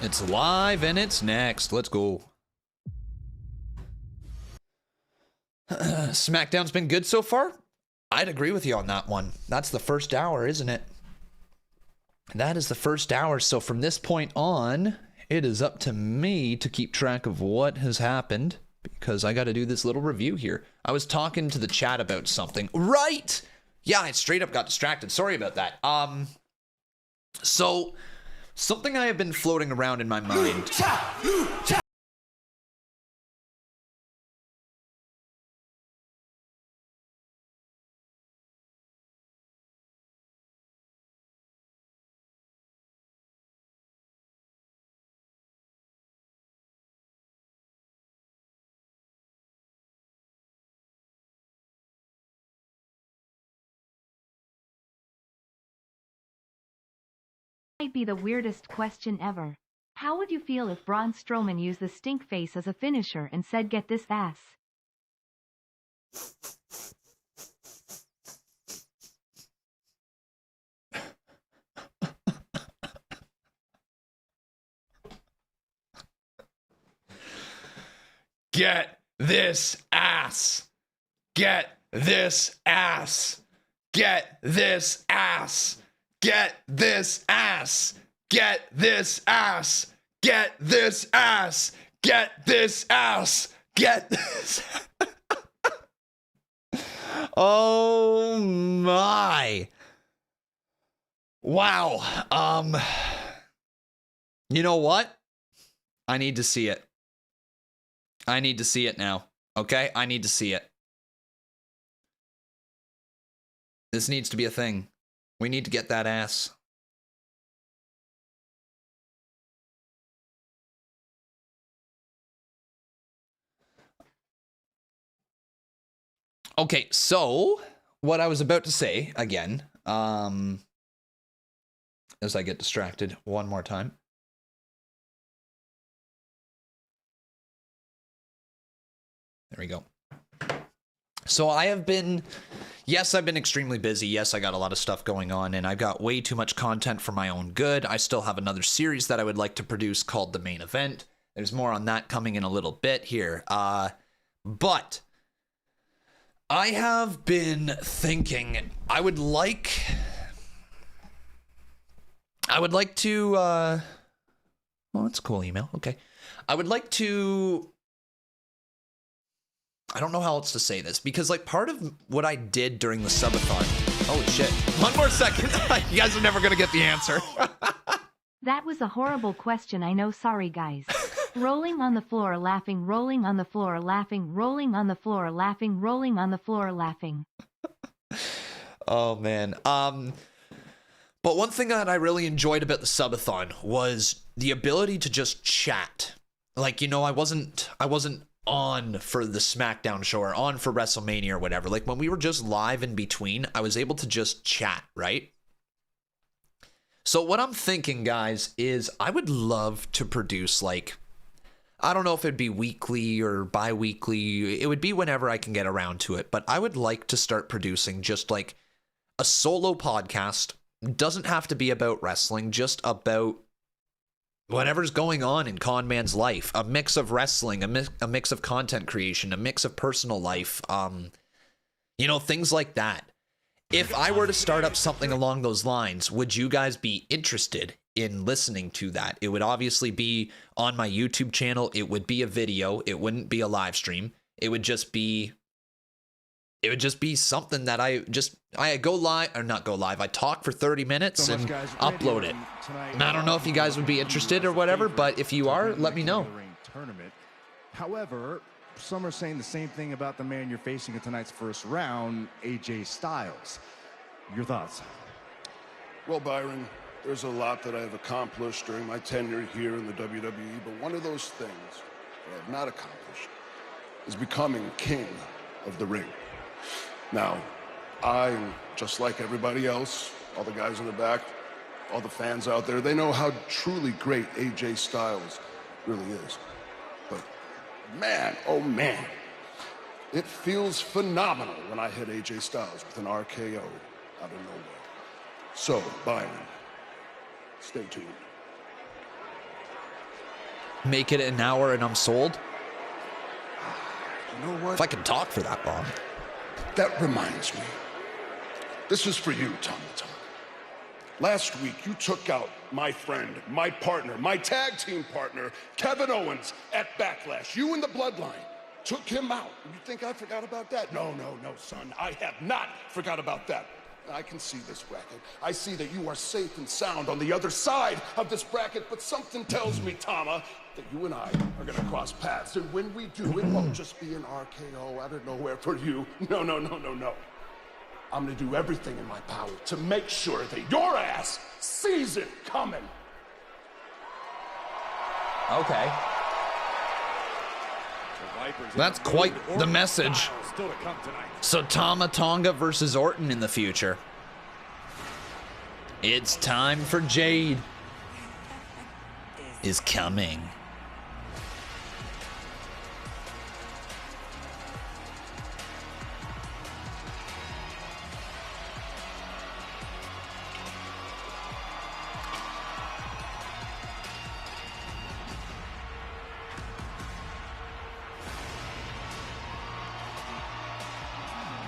It's live and it's next. Let's go. SmackDown's been good so far? I'd agree with you on that one. That's the first hour, isn't it? That is the first hour. So from this point on, it is up to me to keep track of what has happened because I got to do this little review here. I was talking to the chat about something. Right! Yeah, I straight up got distracted. Sorry about that. So something I have been floating around in my mind. Might be the weirdest question ever. How would you feel if Braun Strowman used the stink face as a finisher and said, "Get this ass"? Get this ass. Get this ass. Get this ass. Get this ass. Get this ass. Get this ass. Get this ass. Get this. Oh my. Wow. You know what? I need to see it. I need to see it now. Okay? I need to see it. This needs to be a thing. We need to get that ass. Okay, so what I was about to say again, as I get distracted one more time. There we go. So I've been extremely busy. Yes, I got a lot of stuff going on, and I've got way too much content for my own good. I still have another series that I would like to produce called The Main Event. There's more on that coming in a little bit here. But I have been thinking I would like to, well, that's a cool email. Okay. I would like to, I don't know how else to say this, because like part of what I did during the subathon. Holy shit. One more second. You guys are never going to get the answer. That was a horrible question, I know, sorry guys. Rolling on the floor laughing, rolling on the floor laughing, rolling on the floor laughing, rolling on the floor laughing. Oh man. But one thing that I really enjoyed about the subathon was the ability to just chat. Like, you know, I wasn't on for the SmackDown show or on for WrestleMania or whatever. Like when we were just live in between, I was able to just chat, right? So what I'm thinking, guys, is I would love to produce, like, I don't know if it'd be weekly or bi-weekly. It would be whenever I can get around to it. But I would like to start producing just like a solo podcast. Doesn't have to be about wrestling, just about whatever's going on in Con Man's life. A mix of wrestling, a mix of content creation, a mix of personal life. You know, things like that. If I were to start up something along those lines, would you guys be interested in listening to that? It would obviously be on my YouTube channel. It would be a video. It wouldn't be a live stream. It would just be something that I go live, or not go live. I talk for 30 minutes and upload it. And I don't know if you guys would be interested or whatever, but if you are, let me know. However, some are saying the same thing about the man you're facing in tonight's first round, AJ Styles. Your thoughts? Well, Byron, there's a lot that I have accomplished during my tenure here in the WWE, but one of those things that I have not accomplished is becoming king of the ring. Now, I'm just like everybody else, all the guys in the back, all the fans out there, they know how truly great AJ Styles really is. But man, oh man, it feels phenomenal when I hit AJ Styles with an RKO out of nowhere. So, Byron, stay tuned. Make it an hour and I'm sold. You know what? If I can talk for that long. That reminds me. This is for you, Tama. Last week, you took out my friend, my partner, my tag team partner, Kevin Owens, at Backlash. You and the Bloodline took him out. You think I forgot about that? No, son. I have not forgot about that. I can see this bracket. I see that you are safe and sound on the other side of this bracket, but something tells me, Tama, that you and I are going to cross paths. And when we do, it won't just be an RKO out of nowhere for you. No. I'm going to do everything in my power to make sure that your ass sees it coming. Okay. That's quite the message. So Tama Tonga versus Orton in the future. It's time for Jade. is coming.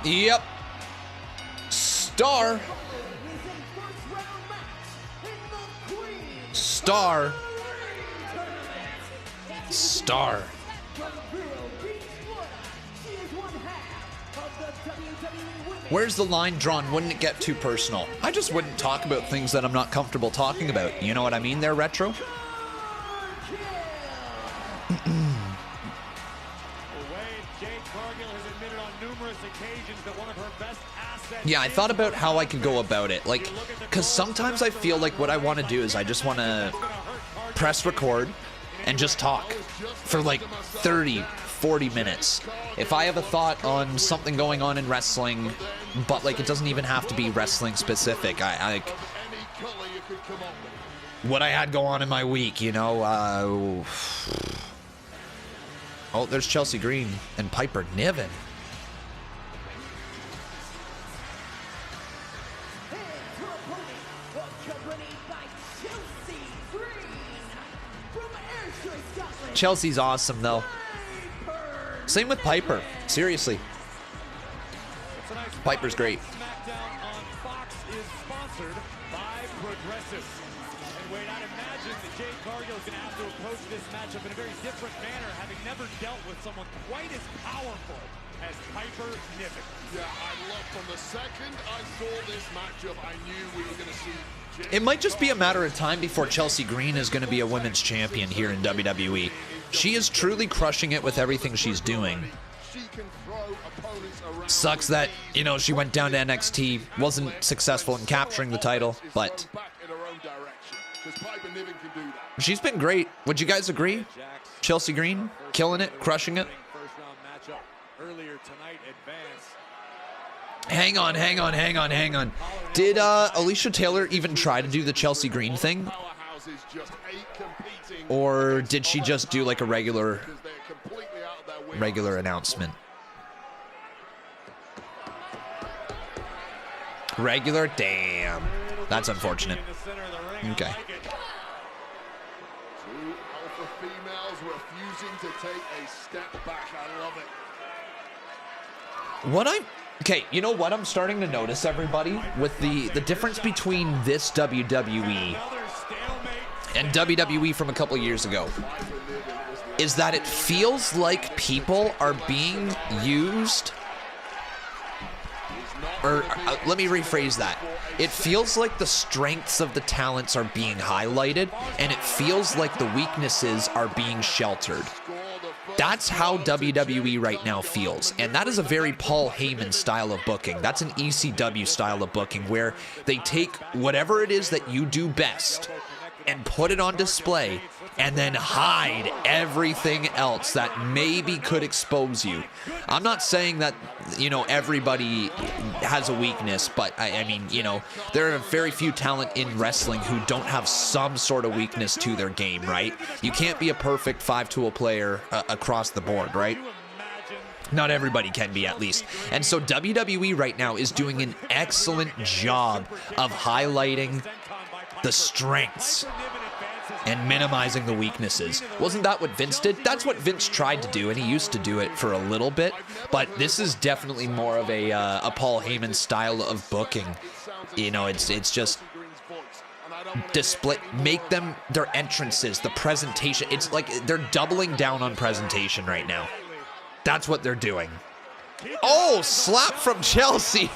Yep. Star. Star. Star. Where's the line drawn? Wouldn't it get too personal? I just wouldn't talk about things that I'm not comfortable talking about. You know what I mean there, Retro? Yeah, I thought about how I could go about it. Like, because sometimes I feel like what I want to do is I just want to press record and just talk for like 30, 40 minutes. If I have a thought on something going on in wrestling, but like it doesn't even have to be wrestling specific. I what I had go on in my week, you know. Oh, there's Chelsea Green and Piper Niven. Chelsea's awesome, though. Same with Piper. Seriously. Piper's great. Smackdown on Fox is sponsored by Progressive. And wait, I'd imagine that Jade Cargill is going to have to approach this matchup in a very different manner, having never dealt with someone quite as powerful as Piper Niven. Yeah, I love from the second I saw this matchup, I knew we were going to see Jade. It might just be a matter of time before Chelsea Green is going to be a women's champion here in WWE. She is truly crushing it with everything she's doing. Sucks that, you know, she went down to NXT, wasn't successful in capturing the title, but she's been great. Would you guys agree? Chelsea Green, killing it, crushing it. Hang on. Did Alicia Taylor even try to do the Chelsea Green thing? Or did she just do like a regular announcement? Regular? Damn. That's unfortunate. Okay. Two alpha females refusing to take a step back. I love it. Okay, you know what I'm starting to notice, everybody, with the difference between this WWE and WWE from a couple years ago, is that it feels like people are being used, or let me rephrase that. It feels like the strengths of the talents are being highlighted, and it feels like the weaknesses are being sheltered. That's how WWE right now feels, and that is a very Paul Heyman style of booking. That's an ECW style of booking, where they take whatever it is that you do best and put it on display, and then hide everything else that maybe could expose you. I'm not saying that, you know, everybody has a weakness, but I mean, you know, there are very few talent in wrestling who don't have some sort of weakness to their game, right? You can't be a perfect five-tool player across the board, right? Not everybody can be, at least. And so WWE right now is doing an excellent job of highlighting the strengths and minimizing the weaknesses. Wasn't that what Vince did? That's what Vince tried to do, and he used to do it for a little bit. But this is definitely more of a Paul Heyman style of booking. You know, it's just display, make them their entrances, the presentation. It's like they're doubling down on presentation right now. That's what they're doing. Oh, slap from Chelsea.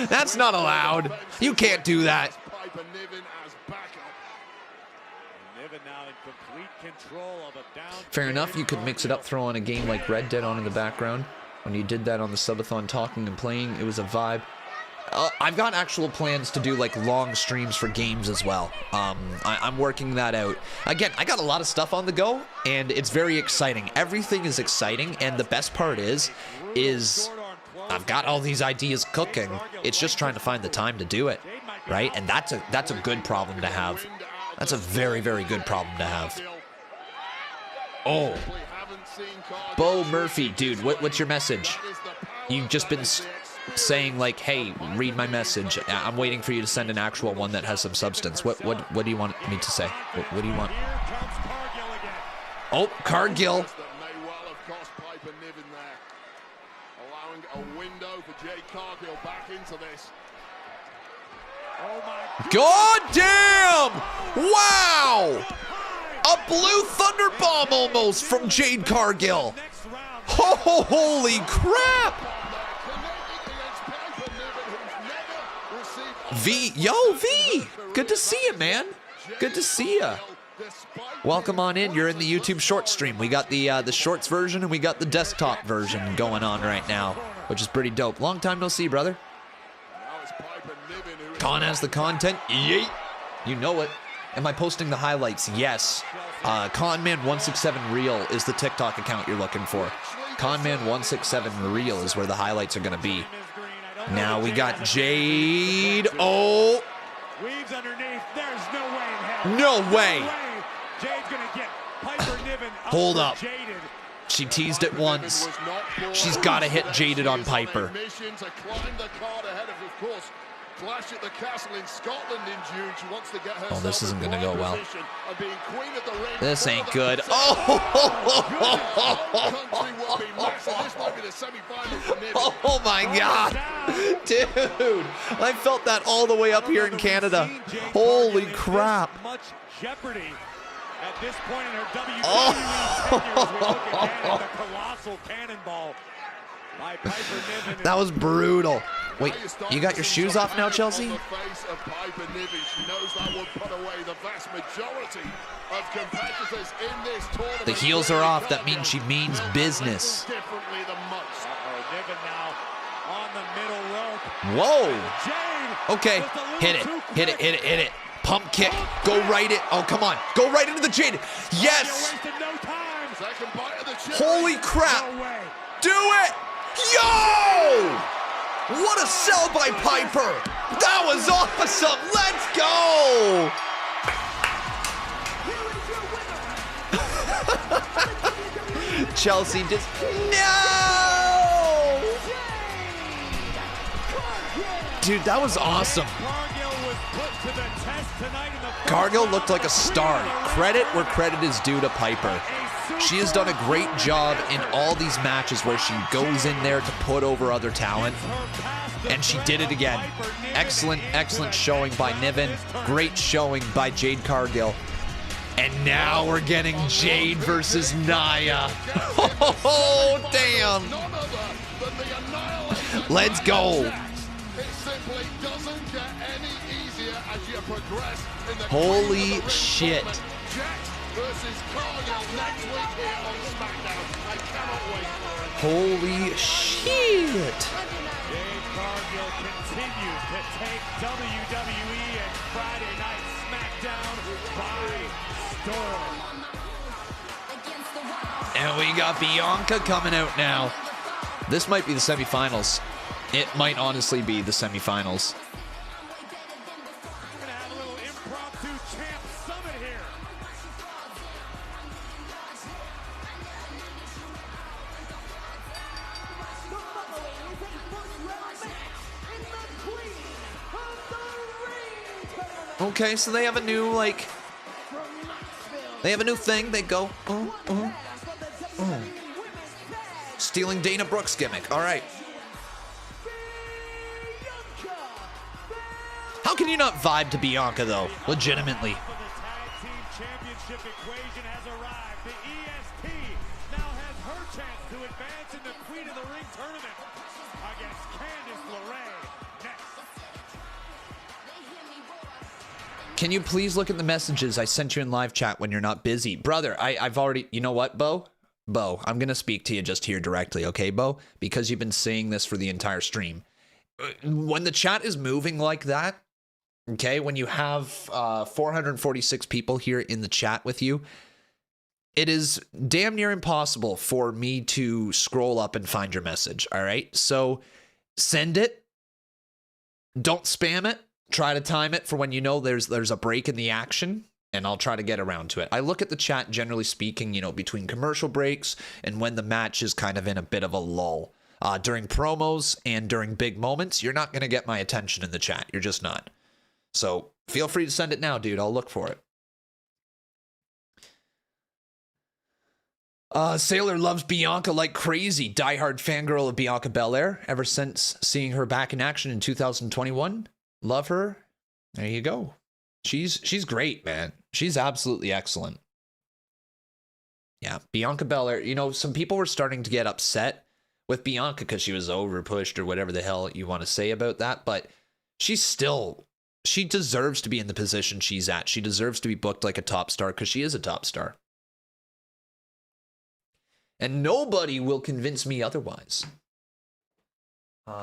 That's not allowed. You can't do that. Fair enough, you could mix it up, throw on a game like Red Dead on in the background. When you did that on the subathon, talking and playing, it was a vibe. I've got actual plans to do like long streams for games as well. I'm working that out. Again, I got a lot of stuff on the go, and it's very exciting. Everything is exciting, and the best part is I've got all these ideas cooking. It's just trying to find the time to do it. right? And that's a good problem to have. That's a very, very good problem to have. Oh. Bo Murphy, dude, what's your message? You've just been saying, like, hey, read my message. I'm waiting for you to send an actual one that has some substance. What do you want me to say? What do you want? Oh, Cargill. Allowing a window for Jade Cargill back into this. God damn! Wow! A blue thunderbomb almost from Jade Cargill. Oh, holy crap! V, yo, V! Good to see you, man. Good to see you. Welcome on in. You're in the YouTube short stream. We got the shorts version and we got the desktop version going on right now, which is pretty dope. Long time no see, brother. Con has the content. Yeet. You know it. Am I posting the highlights? Yes. Conman167 Real is the TikTok account you're looking for. Conman167 Real is where the highlights are going to be. Now we got Jade. Oh. Weaves underneath. There's no way in hell. No way. Jade's going to get Piper Niven. Hold up. She teased it once. She's got to hit Jaded on Piper. Clash at the castle in Scotland in June. She wants to get Oh, this isn't going to go well. This ain't good. Oh my God. Dude, I felt that all the way up here in Canada. Holy crap. Much jeopardy at this point in her WWE tenure as we look at the colossal cannonball by Piper Niven. That was brutal. Wait, you got your shoes off now, Chelsea? The heels are off. That means she means business. Whoa. Okay, hit it. Hit it, hit it, hit it. Pump kick. Go right it. Oh, come on. Go right into the Jade. Yes. Holy crap. Do it. Yo! What a sell by Piper! That was awesome! Let's go! Chelsea just... No! Dude, that was awesome. Cargill looked like a star. Credit where credit is due to Piper. She has done a great job in all these matches where she goes in there to put over other talent. And she did it again. Excellent, excellent showing by Niven. Great showing by Jade Cargill. And now we're getting Jade versus Nia. Oh, damn. Let's go. Holy shit. Holy shit. Jade Cargill continues to take WWE and Friday Night Smackdown by storm. And we got Bianca coming out now. This might be the semifinals. It might honestly be the semifinals. Okay, so they have a new, like, they have a new thing. They go, stealing Dana Brooks' gimmick. All right. How can you not vibe to Bianca, though? Legitimately. Can you please look at the messages I sent you in live chat when you're not busy? Brother, I've already... You know what, Bo? Bo, I'm going to speak to you just here directly, okay, Bo? Because you've been saying this for the entire stream. When the chat is moving like that, okay, when you have 446 people here in the chat with you, it is damn near impossible for me to scroll up and find your message, all right? So send it. Don't spam it. try to time it for when you know there's a break in the action, and I'll try to get around to it. I look at the chat, generally speaking, you know, between commercial breaks and when the match is kind of in a bit of a lull. During promos and during big moments, you're not going to get my attention in the chat. You're just not. So feel free to send it now, dude. I'll look for it. Sailor loves Bianca like crazy. Diehard fangirl of Bianca Belair ever since seeing her back in action in 2021. Love her. There you go. She's great, man. She's absolutely excellent. Yeah, Bianca Belair. You know, some people were starting to get upset with Bianca because she was overpushed or whatever the hell you want to say about that, but she deserves to be in the position she's at. She deserves to be booked like a top star because she is a top star. And nobody will convince me otherwise.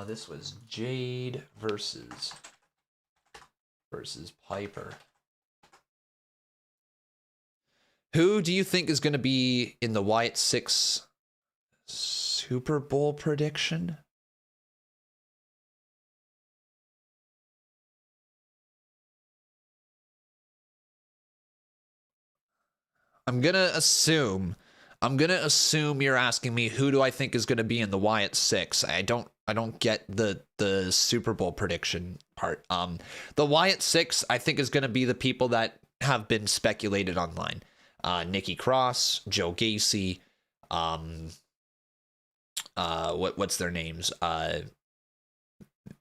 This was Jade versus Piper. Who do you think is going to be in the Wyatt 6 Super Bowl prediction? I'm going to assume you're asking me who do I think is going to be in the Wyatt 6. I don't get the Super Bowl prediction part. The Wyatt 6 I think is going to be the people that have been speculated online. Nikki Cross, Joe Gacy, what's their names?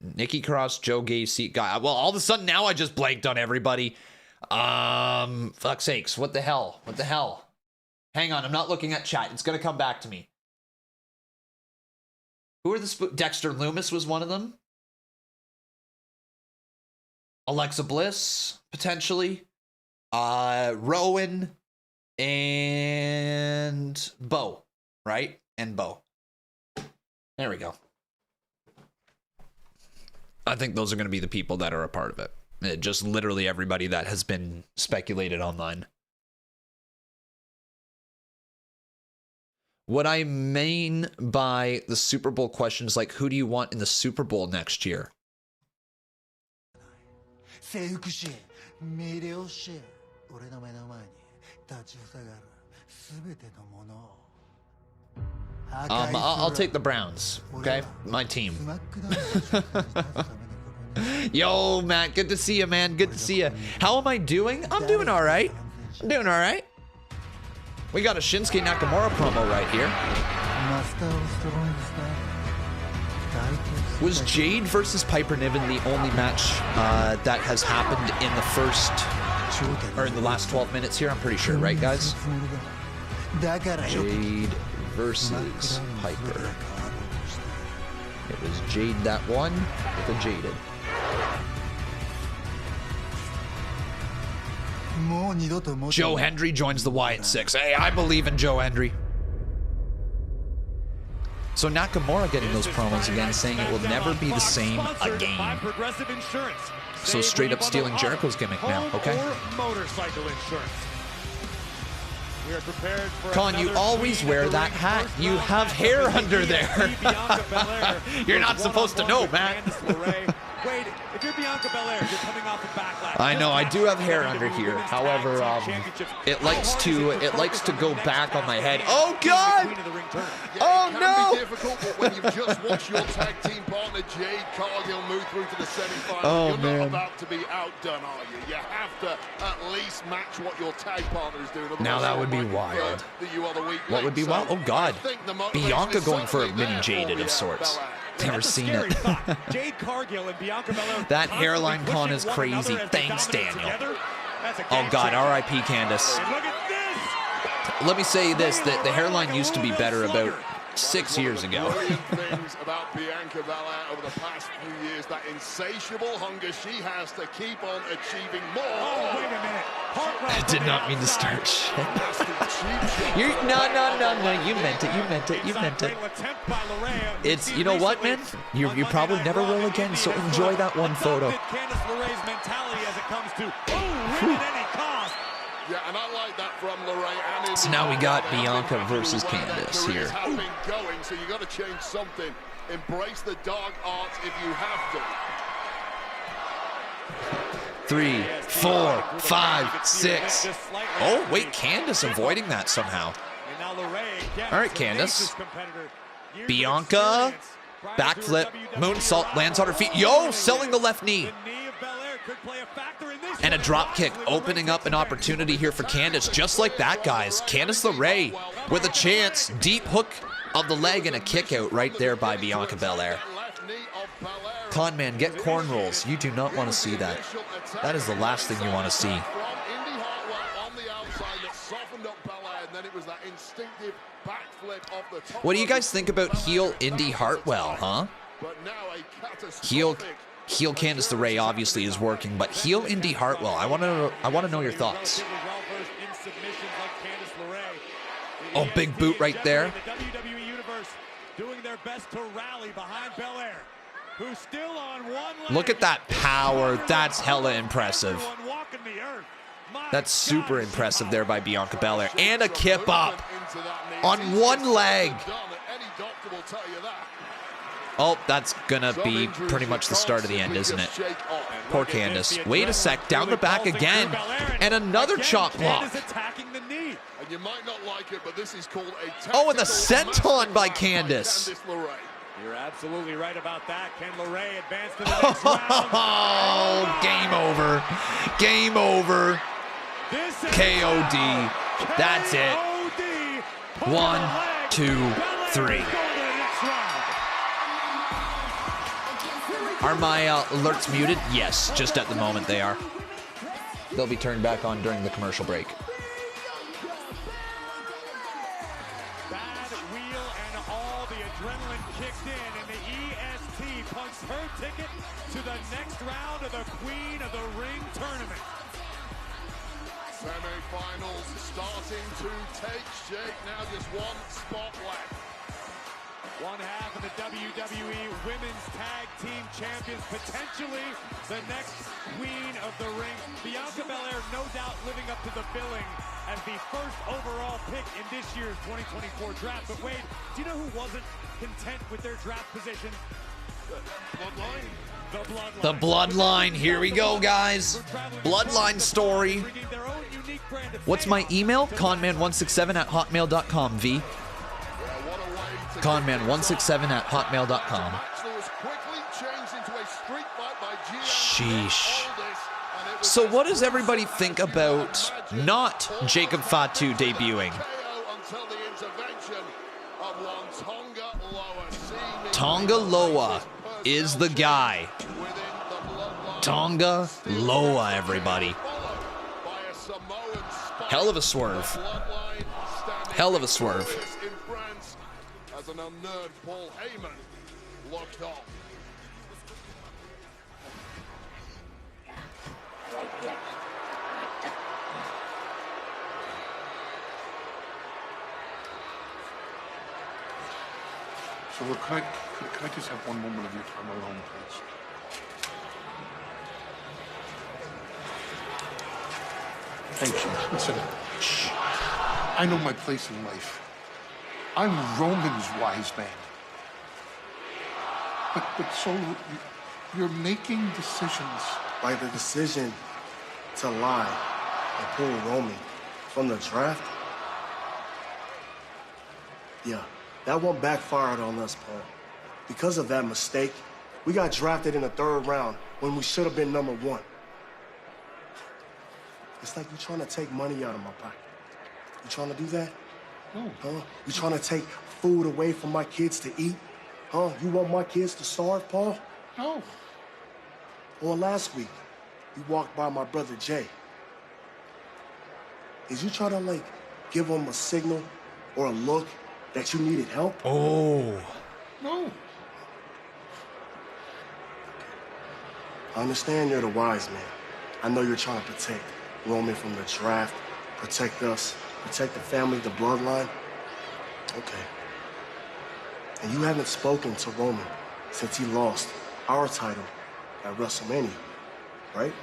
Nikki Cross, Joe Gacy, well, all of a sudden now I just blanked on everybody. Fuck's sakes, what the hell? Hang on, I'm not looking at chat. It's gonna come back to me. Who are the Dexter Loomis was one of them. Alexa Bliss, potentially. Rowan and Bo, right? And Bo. There we go. I think those are going to be the people that are a part of it. Just literally everybody that has been speculated online. What I mean by the Super Bowl question is like, who do you want in the Super Bowl next year? I'll take the Browns, okay? My team. Yo, Matt, good to see you, man. Good to see you. How am I doing? I'm doing all right. We got a Shinsuke Nakamura promo right here. Was Jade versus Piper Niven the only match that has happened in the first, or in the last 12 minutes here? I'm pretty sure, right, guys? Jade versus Piper. It was Jade that won with a Jaded. Joe Hendry joins the Wyatt 6. Hey, I believe in Joe Hendry. So Nakamura getting those promos again, saying it will never be the same again. So straight up stealing Jericho's gimmick now, okay? Con, you always wear that hat. You have hair under there. You're not supposed to know, man. Wade, if you're Bianca Belair, you're coming off of Backlash. I know, I do have hair under here. However, it likes to go back on my head. Oh God! Oh no! It can be difficult, but when you've just watched your tag team partner Jade Cargill move through to the semi-final, you're not about to be outdone, are you? You have to at least match what your tag partner is doing. Now that would be wild. What would be wild? Oh God! Bianca going for a mini Jaded of sorts. Never seen it. Jade Cargill and Bianca Belair. That hairline con is crazy. Thanks, Daniel. Oh God, R.I.P. Candace. Let me say this: that the hairline used to be better about 6 years ago. Things about Bianca Belair over the past few years, that insatiable hunger she has to keep on achieving more. Oh, wait a minute. I did not mean to start shit. No. You meant it. It's, you know what, man? You probably never will again, so enjoy that one photo. Yeah, and I like that from Lorraine. So now we got Bianca versus Candace here. So you got to change something. Embrace the dark arts if you have to. 3, 4, 5, 6. Oh, wait, Candice avoiding that somehow. All right, Candice. Bianca, backflip, moonsault, lands on her feet. Yo, selling the left knee. And a drop kick, opening up an opportunity here for Candice. Just like that, guys. Candice LeRae with a chance. Deep hook of the leg and a kick out right there by Bianca Belair. Conman, get corn rolls. You do not want to see that. That is the last thing you want to see. What do you guys think about heel Indy Hartwell, huh? Heel Candice LeRae obviously is working, but heel Indy Hartwell, I want to know your thoughts. Oh, big boot right there. Look at that power. That's hella impressive. That's super impressive there by Bianca Belair. And a kip up on one leg. Oh, that's gonna be pretty much the start of the end, isn't it? Poor Candice. Wait a sec, down the back again. And another chop block. Oh, and the senton by Candice. You're absolutely right about that. Can LeRae advance to the next round? Oh, game over. Game over. KOD. That's it. 1, 2, 3. Are my alerts muted? Yes, just at the moment they are. They'll be turned back on during the commercial break. Bad wheel and all the adrenaline kicked in, and the EST punts her ticket to the next round of the Queen of the Ring tournament. Semi-finals starting to take shape. Now just one spot left. One half of the WWE Women's Tag Team Champions, potentially the next Queen of the Ring. Bianca Belair, no doubt living up to the billing as the first overall pick in this year's 2024 draft. But Wade, do you know who wasn't content with their draft position? Bloodline? The Bloodline. Here we go, guys. Bloodline story. What's my email? Conman167@hotmail.com, V. Conman167@hotmail.com. Sheesh. So what does everybody think about not Jacob Fatu debuting? Tonga Loa is the guy. Tonga Loa, everybody. Hell of a swerve. Hell of a swerve. As an unnerved Paul Heyman locked on. So look, can I just have one moment of your time alone, please? Thank you. Listen, I know my place in life. I'm Roman's wise man. But so you're making decisions. Like the decision to lie and pull Roman from the draft? Yeah, that one backfired on us, Paul. Because of that mistake, we got drafted in the 3rd round when we should have been number 1. It's like you're trying to take money out of my pocket. You trying to do that? No. Huh? You trying to take food away from my kids to eat? Huh? You want my kids to starve, Paul? No. Or last week, you walked by my brother Jay. Did you try to, like, give him a signal or a look that you needed help? Oh. No. I understand you're the wise man. I know you're trying to protect Roman from the draft, protect us, protect the family, the bloodline. Okay. And you haven't spoken to Roman since he lost our title at WrestleMania, right?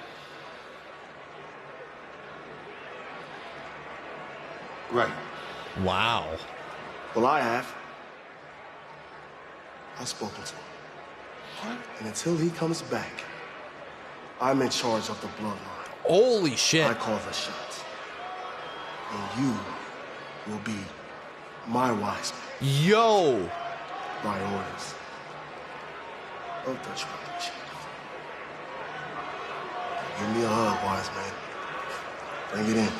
Right. Wow. Well, I have. I've spoken to him. What? And until he comes back, I'm in charge of the bloodline. Holy shit. I call the shots. And you will be my wise man. Yo. My orders. Don't touch my chief. Give me a hug, wise man. Bring it in.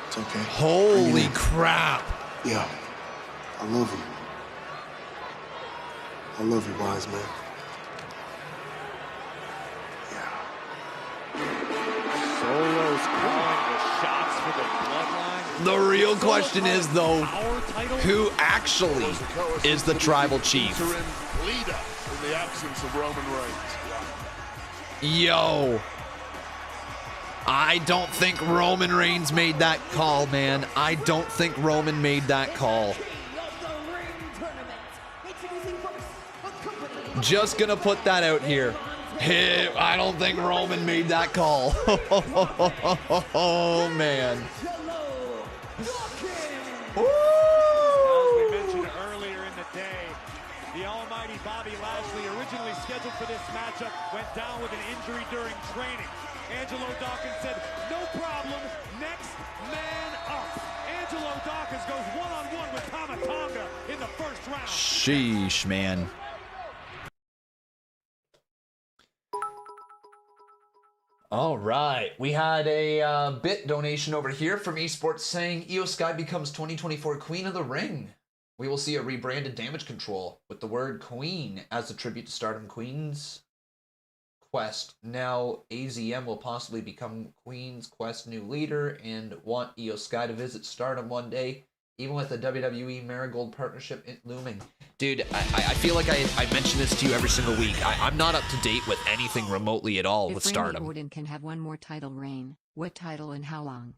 It's okay. Holy crap. Yeah. I love you. I love you, wise man. Solo's calling the shots for the bloodline. The real question is, though, who actually is the tribal chief? Leader in the absence of Roman Reigns. Yo. I don't think Roman Reigns made that call, man. I don't think Roman made that call. Just gonna put that out here. Hey, I don't think Roman made that call. Oh, man. As we mentioned earlier in the day, the almighty Bobby Lashley, originally scheduled for this matchup, went down with an injury during training. Angelo Dawkins said, no problem, next man up. Angelo Dawkins goes one-on-one with Tonga in the first round. Sheesh, man. All right, we had a bit donation over here from Esports saying Io Sky becomes 2024 Queen of the Ring. We will see a rebranded Damage Control with the word Queen as a tribute to Stardom Queen's Quest. Now AZM will possibly become Queen's Quest new leader and want Io Sky to visit Stardom one day, even with the WWE Marigold partnership looming. Dude, I feel like I mention this to you every single week. I'm not up to date with anything remotely at all with Stardom. If Orton can have one more title reign, what title and how long?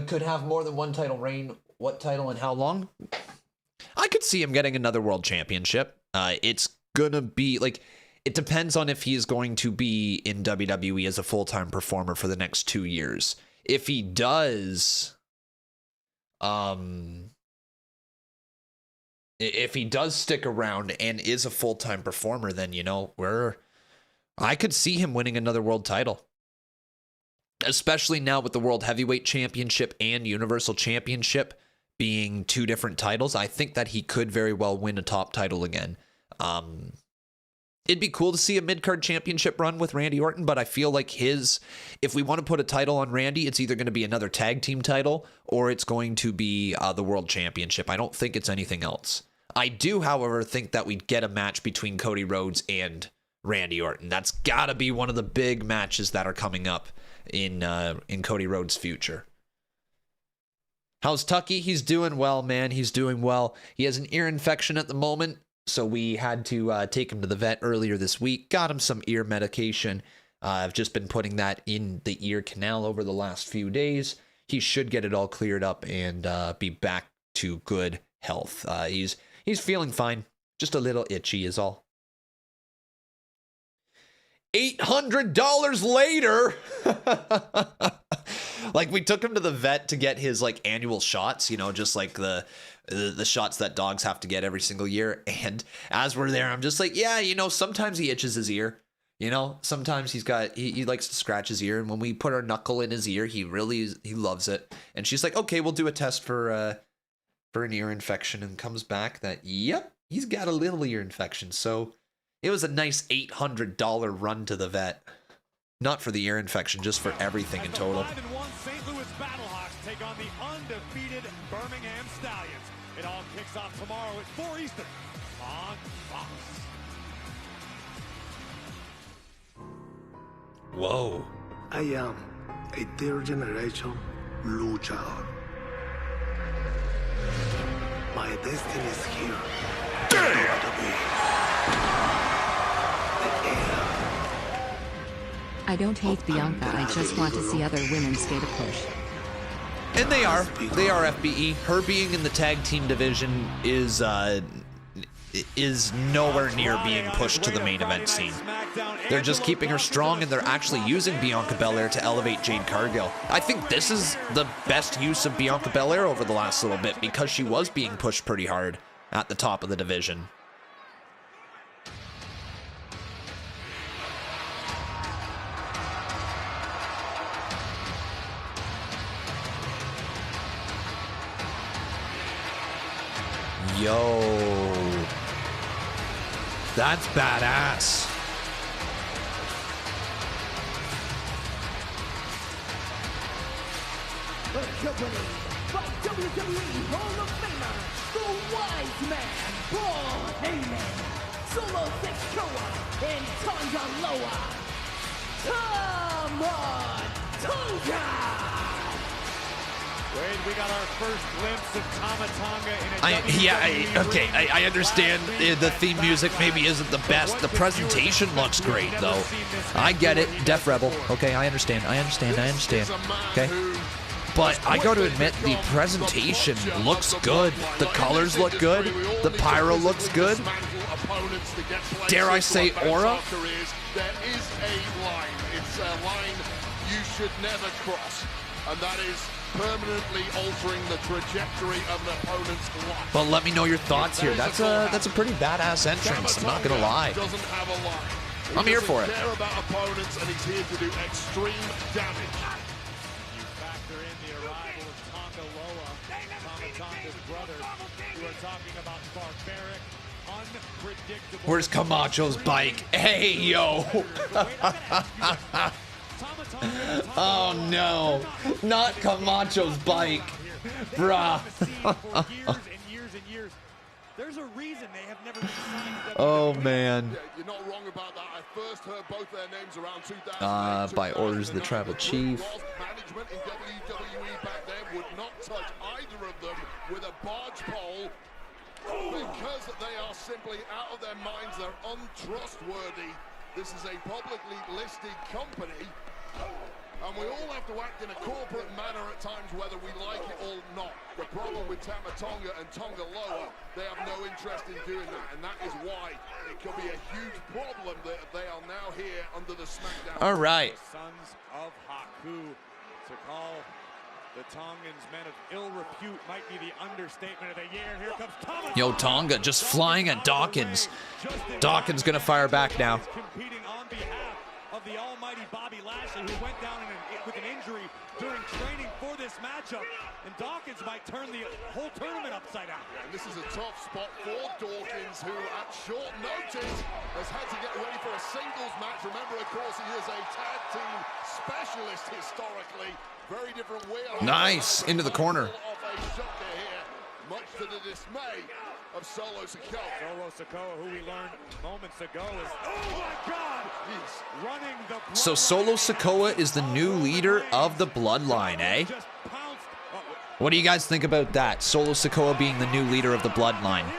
Could have more than one title reign. What title and how long? I could see him getting another world championship. It's gonna be like, it depends on if he is going to be in WWE as a full-time performer for the next 2 years. If he does, if he does stick around and is a full-time performer, then, you know, I could see him winning another world title. Especially now with the World Heavyweight Championship and Universal Championship being two different titles, I think that he could very well win a top title again. It'd be cool to see a mid-card championship run with Randy Orton, but I feel like if we want to put a title on Randy, it's either going to be another tag team title or it's going to be the World Championship. I don't think it's anything else. I do, however, think that we'd get a match between Cody Rhodes and Randy Orton. That's got to be one of the big matches that are coming up in Cody Rhodes' future. How's Tucky? He's doing well, man. He's doing well. He has an ear infection at the moment, so we had to take him to the vet earlier this week. Got him some ear medication. I've just been putting that in the ear canal over the last few days. He should get it all cleared up and be back to good health. He's feeling fine. Just a little itchy is all. $800 later. Like, we took him to the vet to get his like annual shots, you know, just like the shots that dogs have to get every single year. And as we're there, I'm just like, yeah, you know, sometimes he itches his ear. You know, sometimes he likes to scratch his ear. And when we put our knuckle in his ear, he loves it. And she's like, okay, we'll do a test for an ear infection, and comes back that, yep, he's got a little ear infection. So it was a nice $800 run to the vet. Not for the ear infection, just for everything in total. St. Louis Battlehawks take on the undefeated Birmingham Stallions. It all kicks off tomorrow at 4 Eastern on Fox. Whoa. I am a third generation luchador. My destiny is here. I don't hate Bianca, I just want to see other women get a push. And they are FBE. Her being in the tag team division is nowhere near being pushed to the main event scene. They're just keeping her strong, and they're actually using Bianca Belair to elevate Jade Cargill. I think this is the best use of Bianca Belair over the last little bit, because she was being pushed pretty hard at the top of the division. Yo. That's badass. Accompanied by WWE Hall of Famer, the Wise Man, Paul Heyman, Solo Sikoa, and Tonga Loa, Tonga! Wade, we got our first glimpse of Tama Tonga in a I understand the theme music maybe isn't the best. The presentation looks great, though. I get it. Def Rebel. Okay, I understand. Okay. But I got to admit, the presentation looks good. The colors look good. The pyro looks good. Dare I say aura? There is a line. It's a line you should never cross. And that is permanently altering the trajectory of an opponent's life. But let me know your thoughts here. That's a pretty badass entrance. I'm not gonna lie. Doesn't have a line. I'm here for it. He doesn't care about opponents, and he's here to do extreme damage. You factor in the arrival of Tonga Loa, Tama Tonga's brother, who are talking about barbaric, unpredictable. Where's Camacho's bike? Hey, yo. Oh, no. Not Camacho's bike. Bruh. There's a reason they have never been signed. Oh, man. You're not wrong about that. I first heard both their names around 2000. By orders of the tribal chief. Management in WWE back then would not touch either of them with a barge pole because they are simply out of their minds. They're untrustworthy. This is a publicly listed company, and we all have to act in a corporate manner at times, whether we like it or not. The problem with Tama Tonga and Tonga Loa, they have no interest in doing that, and that is why it could be a huge problem that they are now here under the Smackdown. All right. The sons of Haku to call the Tongans men of ill repute might be the understatement of the year. Here comes Tama. Yo, Tonga just flying at Dawkins. Dawkins gonna fire back now. Competing on behalf of the almighty Bobby Lashley, who went down with an injury during training for this matchup. And Dawkins might turn the whole tournament upside down. And this is a tough spot for Dawkins, who at short notice has had to get ready for a singles match. Remember, of course, he is a tag team specialist historically. Very different wheel. Nice. Into the corner. Much to the dismay of Solo Sikoa. Solo Sikoa, who we learned moments ago, is, oh my God, he's running the Bloodline. So Solo Sikoa is the new leader of the Bloodline, eh? What do you guys think about that? Solo Sikoa being the new leader of the Bloodline.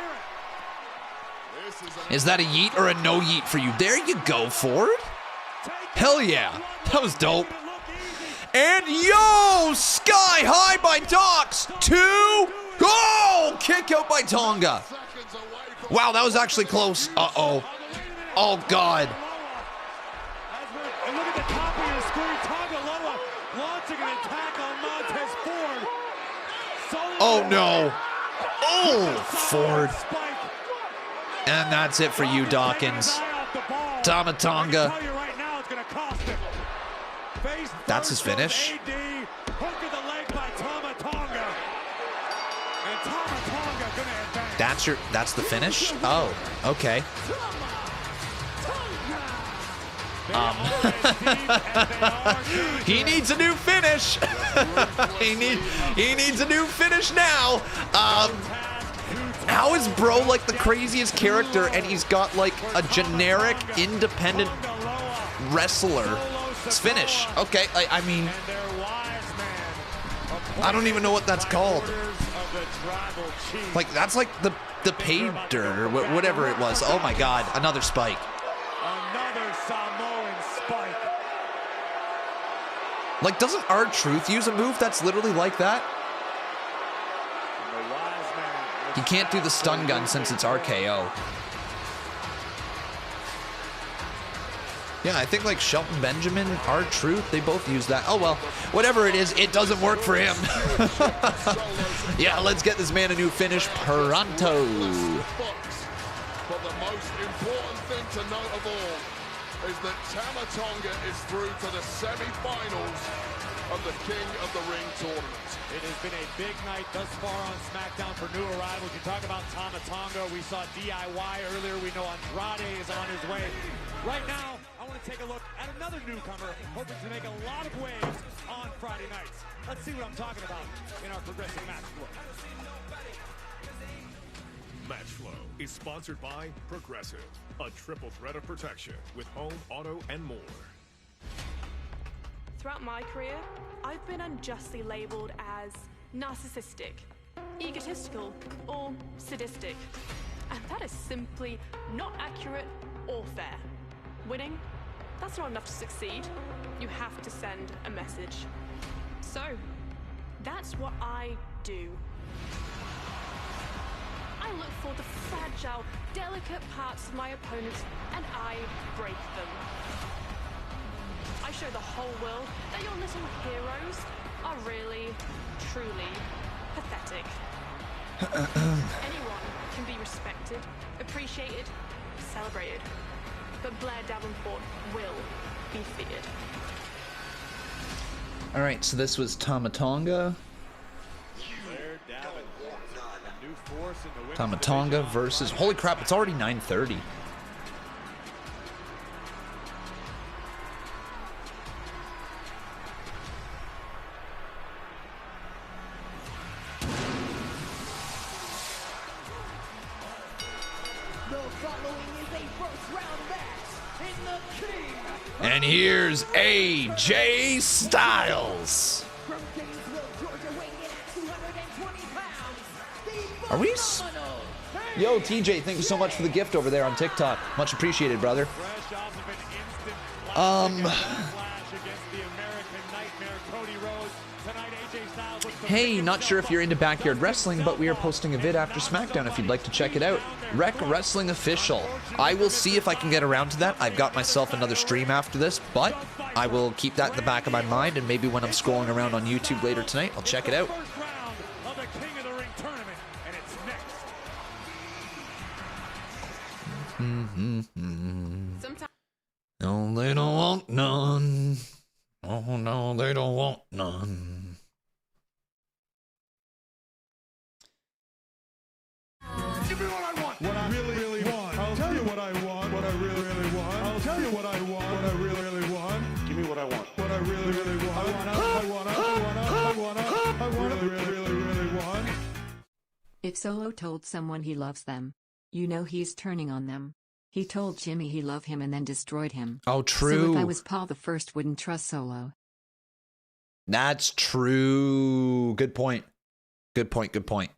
Is that a yeet or a no yeet for you? There you go, Ford. Hell yeah. That was dope. And yo, sky high by Docs. 2. Oh, kick out by Tonga. Wow, that was actually close. Uh-oh. Oh, God. And look at the top of your screen. Tonga Loa launching an attack on Montez Ford. Oh, no. Oh, Ford. And that's it for you, Dawkins. Tama Tonga. That's his finish. That's the finish? Oh, okay. He needs a new finish. he needs a new finish now. How is Bro like the craziest character and he's got like a generic independent wrestler finish? Okay, I mean, I don't even know what that's called. Like, that's like the paid dirt or whatever it was. Oh my God, another spike. Another Samoan spike. Like, doesn't R-Truth use a move that's literally like that? He can't do the stun gun since it's RKO. Yeah, I think like Shelton Benjamin, R-Truth, they both use that. Oh well, whatever it is, it doesn't work for him. Yeah, let's get this man a new finish pronto. But the most important thing to note of all is that Tama Tonga is through to the semi-finals of the King of the Ring tournament. It has been a big night thus far on SmackDown for new arrivals. You talk about Tonga. We saw DIY earlier. We know Andrade is on his way. Right now, I want to take a look at another newcomer hoping to make a lot of waves on Friday nights. Let's see what I'm talking about in our progressive match flow. Match Flow is sponsored by Progressive, a triple threat of protection with home, auto, and more. Throughout my career, I've been unjustly labeled as narcissistic, egotistical, or sadistic. And that is simply not accurate or fair. Winning, that's not enough to succeed. You have to send a message. So, that's what I do. I look for the fragile, delicate parts of my opponents, and I break them. I show the whole world that your little heroes are really, truly pathetic. Anyone can be respected, appreciated, celebrated, but Blair Davenport will be feared. All right, so this was Tonga. Tonga versus, holy crap, it's already 9:30. And here's AJ Styles. Are we? Yo, TJ, thank you so much for the gift over there on TikTok. Much appreciated, brother. Hey, not sure if you're into backyard wrestling, but we are posting a vid after SmackDown if you'd like to check it out. Rec Wrestling Official. I will see if I can get around to that. I've got myself another stream after this, but I will keep that in the back of my mind, and maybe when I'm scrolling around on YouTube later tonight, I'll check it out. No, they don't want none. Oh, no, they don't want none. Give me what I want. What I really, really want. I'll tell you what I want. What I really, really want. I'll tell you what I want. What I really, really want. Give me what I want. What I really, really want. I really want. If Solo told someone he loves them, you know he's turning on them. He told Jimmy he loved him and then destroyed him. Oh, true. So if I was Paul the First, wouldn't trust Solo. That's true. Good point. Good point. Good point.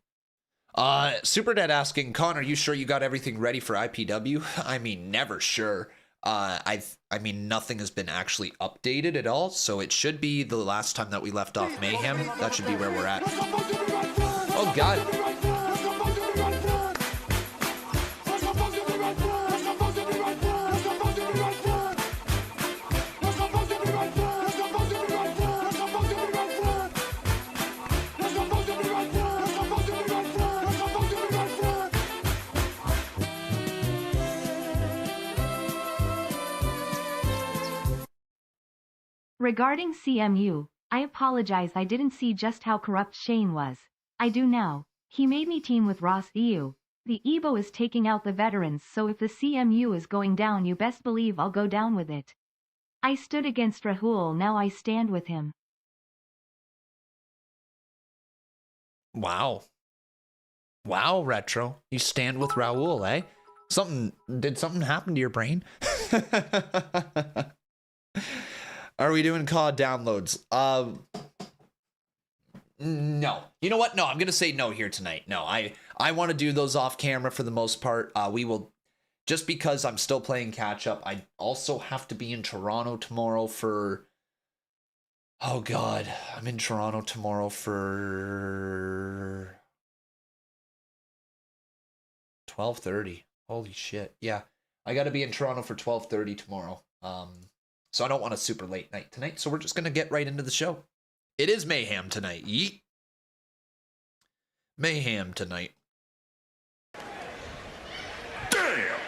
Super Dad asking, Con, are you sure you got everything ready for IPW? I mean, never sure. I mean, nothing has been actually updated at all, so it should be the last time that we left off Mayhem. That should be where we're at. Oh, God. Regarding CMU, I apologize I didn't see just how corrupt Shane was. I do now. He made me team with Ross EU. The EBO is taking out the veterans, so if the CMU is going down, you best believe I'll go down with it. I stood against Rahul, now I stand with him. Wow. Wow, Retro. You stand with Raul, eh? Did something happen to your brain? Are we doing COD downloads? No. You know what? No, I'm going to say no here tonight. No, I want to do those off camera for the most part. We will, just because I'm still playing catch up. I also have to be in Toronto tomorrow for, oh God, I'm in Toronto tomorrow for 12:30. Holy shit. Yeah. I got to be in Toronto for 12:30 tomorrow. So I don't want a super late night tonight. So we're just going to get right into the show. It is Mayhem tonight. Yeet. Mayhem tonight. Damn!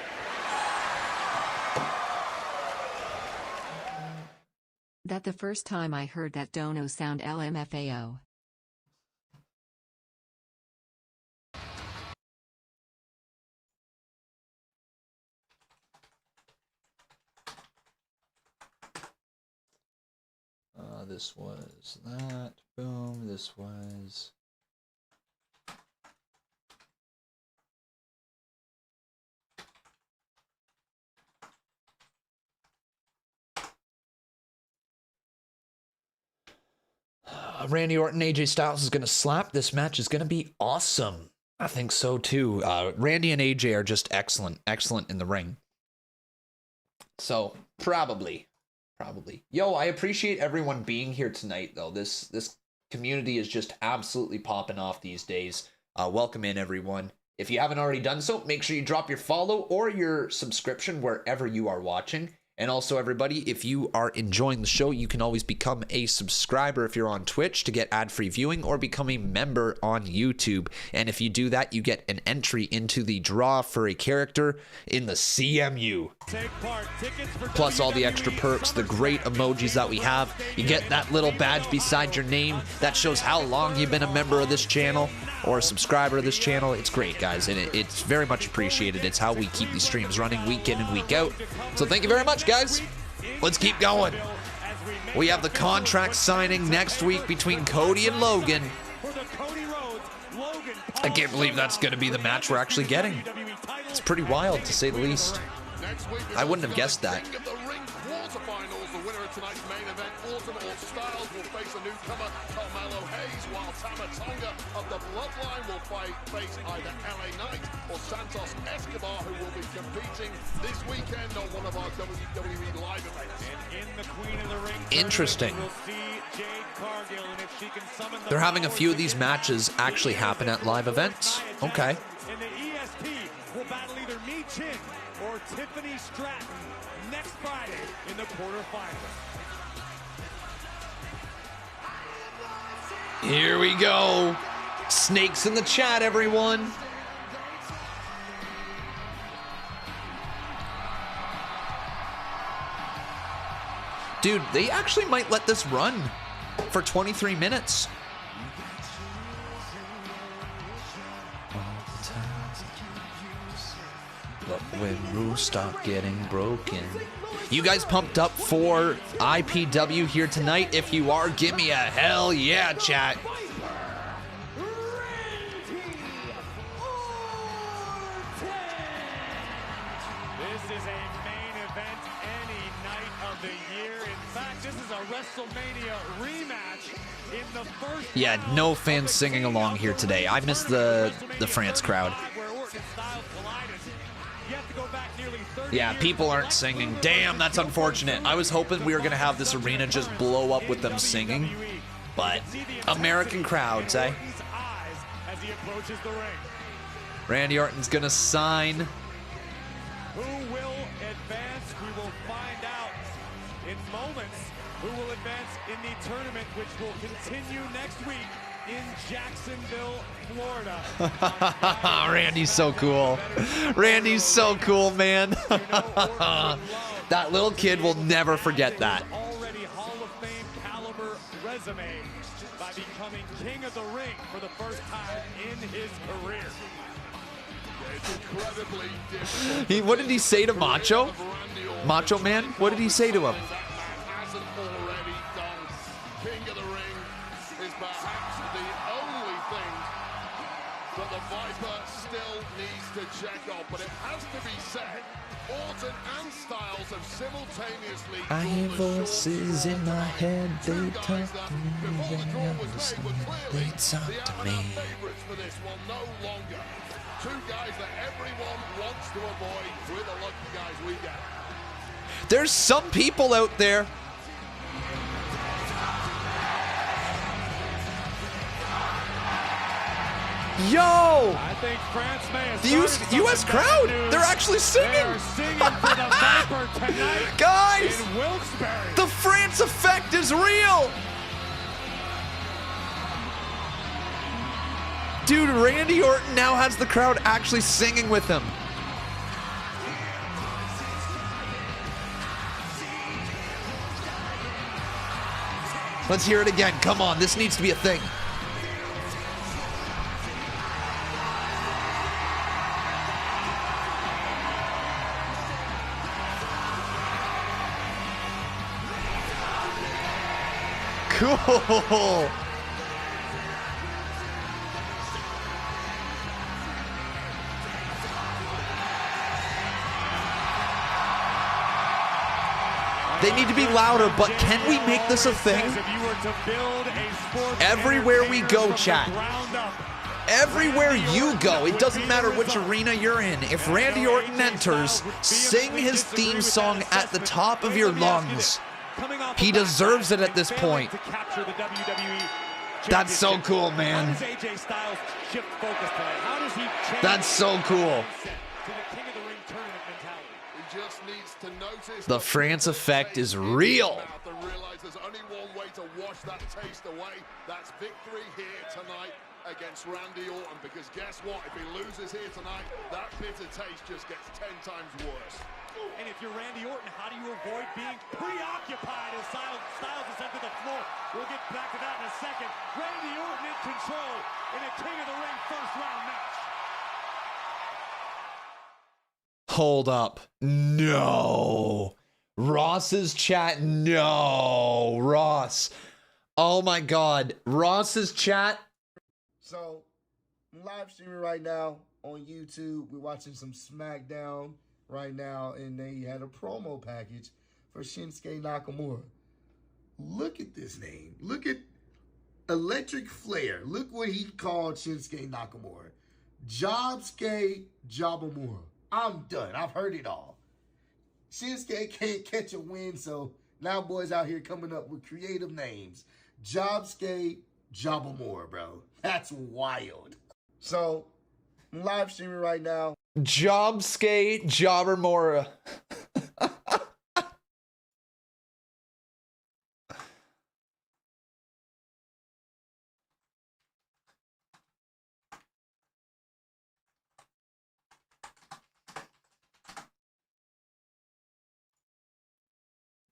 That the first time I heard that dono sound LMFAO. This was that. Boom. This was. Randy Orton, AJ Styles is going to slap. This match is going to be awesome. I think so too. Randy and AJ are just excellent in the ring. So probably. Yo, I appreciate everyone being here tonight, though. This community is just absolutely popping off these days. Welcome in, everyone. If you haven't already done so, make sure you drop your follow or your subscription wherever you are watching. And also, everybody, if you are enjoying the show, you can always become a subscriber if you're on Twitch to get ad-free viewing, or become a member on YouTube. And if you do that, you get an entry into the draw for a character in the CMU. Plus all the extra perks, the great emojis that we have. You get that little badge beside your name that shows how long you've been a member of this channel or a subscriber of this channel. It's great, guys, and it's very much appreciated. It's how we keep these streams running week in and week out. So thank you very much, guys. Let's keep going. We have the contract signing next week between Cody and Logan. I can't believe that's going to be the match we're actually getting. It's pretty wild, to say the least. I wouldn't have guessed that. Tonight's main event, Orton or Styles will face a newcomer, Melo Hayes, while Tama Tonga of the Bloodline will face either LA Knight or Santos Escobar, who will be competing this weekend on one of our WWE live events. And in the Queen of the Ring, interesting. we'll see Jade Cargill, and if she can summon the They're having a few of these matches actually happen at live events. Okay. And the ESP will battle either Mi Chin or Tiffany Stratton next Friday in the quarterfinals. Here we go. Snakes in the chat, everyone. Dude, they actually might let this run for 23 minutes. But when rules stop getting broken. You guys pumped up for IPW here tonight? If you are, give me a hell yeah, chat. This is a main event any night of the year. In fact, this is a WrestleMania rematch in the first. Yeah, no fans singing along here today. I missed the France crowd. Yeah, people aren't singing. Damn, that's unfortunate. I was hoping we were going to have this arena just blow up with them singing. But American crowds, eh? Randy Orton's going to sign. Who will advance? We will find out in moments who will advance in the tournament, which will continue next week in Jacksonville, Florida. Randy's so cool. Randy's so cool, man. That little kid will never forget that. Already Hall of Fame caliber resume by becoming King of the Ring for the first time in his career. It's incredibly difficult. What did he say to Macho? Macho Man? What did he say to him? Hasn't already done. King of the Ring is perhaps the only thing that the Viper still needs to check off, but it has to be said, Orton and Styles have simultaneously I hear voices in my head, they talk to me, they talk to me. Favorites for this one, no longer. Two guys that everyone wants to avoid. We're the lucky guys we get. There's some people out there. Yo! I think France may have the U.S. crowd, they're actually singing. They're singing for the Viper tonight. Guys, in Wilkes-Barre. The France effect is real. Dude, Randy Orton now has the crowd actually singing with him. Let's hear it again. Come on, this needs to be a thing. Cool. They need to be louder, but can we make this a thing? Everywhere we go, chat. Everywhere you go, it doesn't matter which arena you're in. If Randy Orton enters, sing his theme song at the top of your lungs. He deserves it at this point. That's so cool, man. That's so cool. The France effect is real. There's only one way to wash that taste away. That's victory here tonight against Randy Orton, because guess what? If he loses here tonight, that bitter taste just gets 10 times worse. And if you're Randy Orton, how do you avoid being preoccupied as Styles is sent to the floor? We'll get back to that in a second. Randy Orton in control in a King of the Ring first round match. Hold up. No. Ross's chat. No. Ross. Oh my God. Ross's chat. So, I'm live streaming right now on YouTube. We're watching some SmackDown right now, and they had a promo package for Shinsuke Nakamura. Look at this name. Look at Electric Flair. Look what he called Shinsuke Nakamura. Jobsuke Jabamura. I'm done. I've heard it all. Shinsuke can't catch a win, so now boys out here coming up with creative names. Jobsuke Jabamura, bro. That's wild. So, I'm live streaming right now. Jobsuke Jabamura.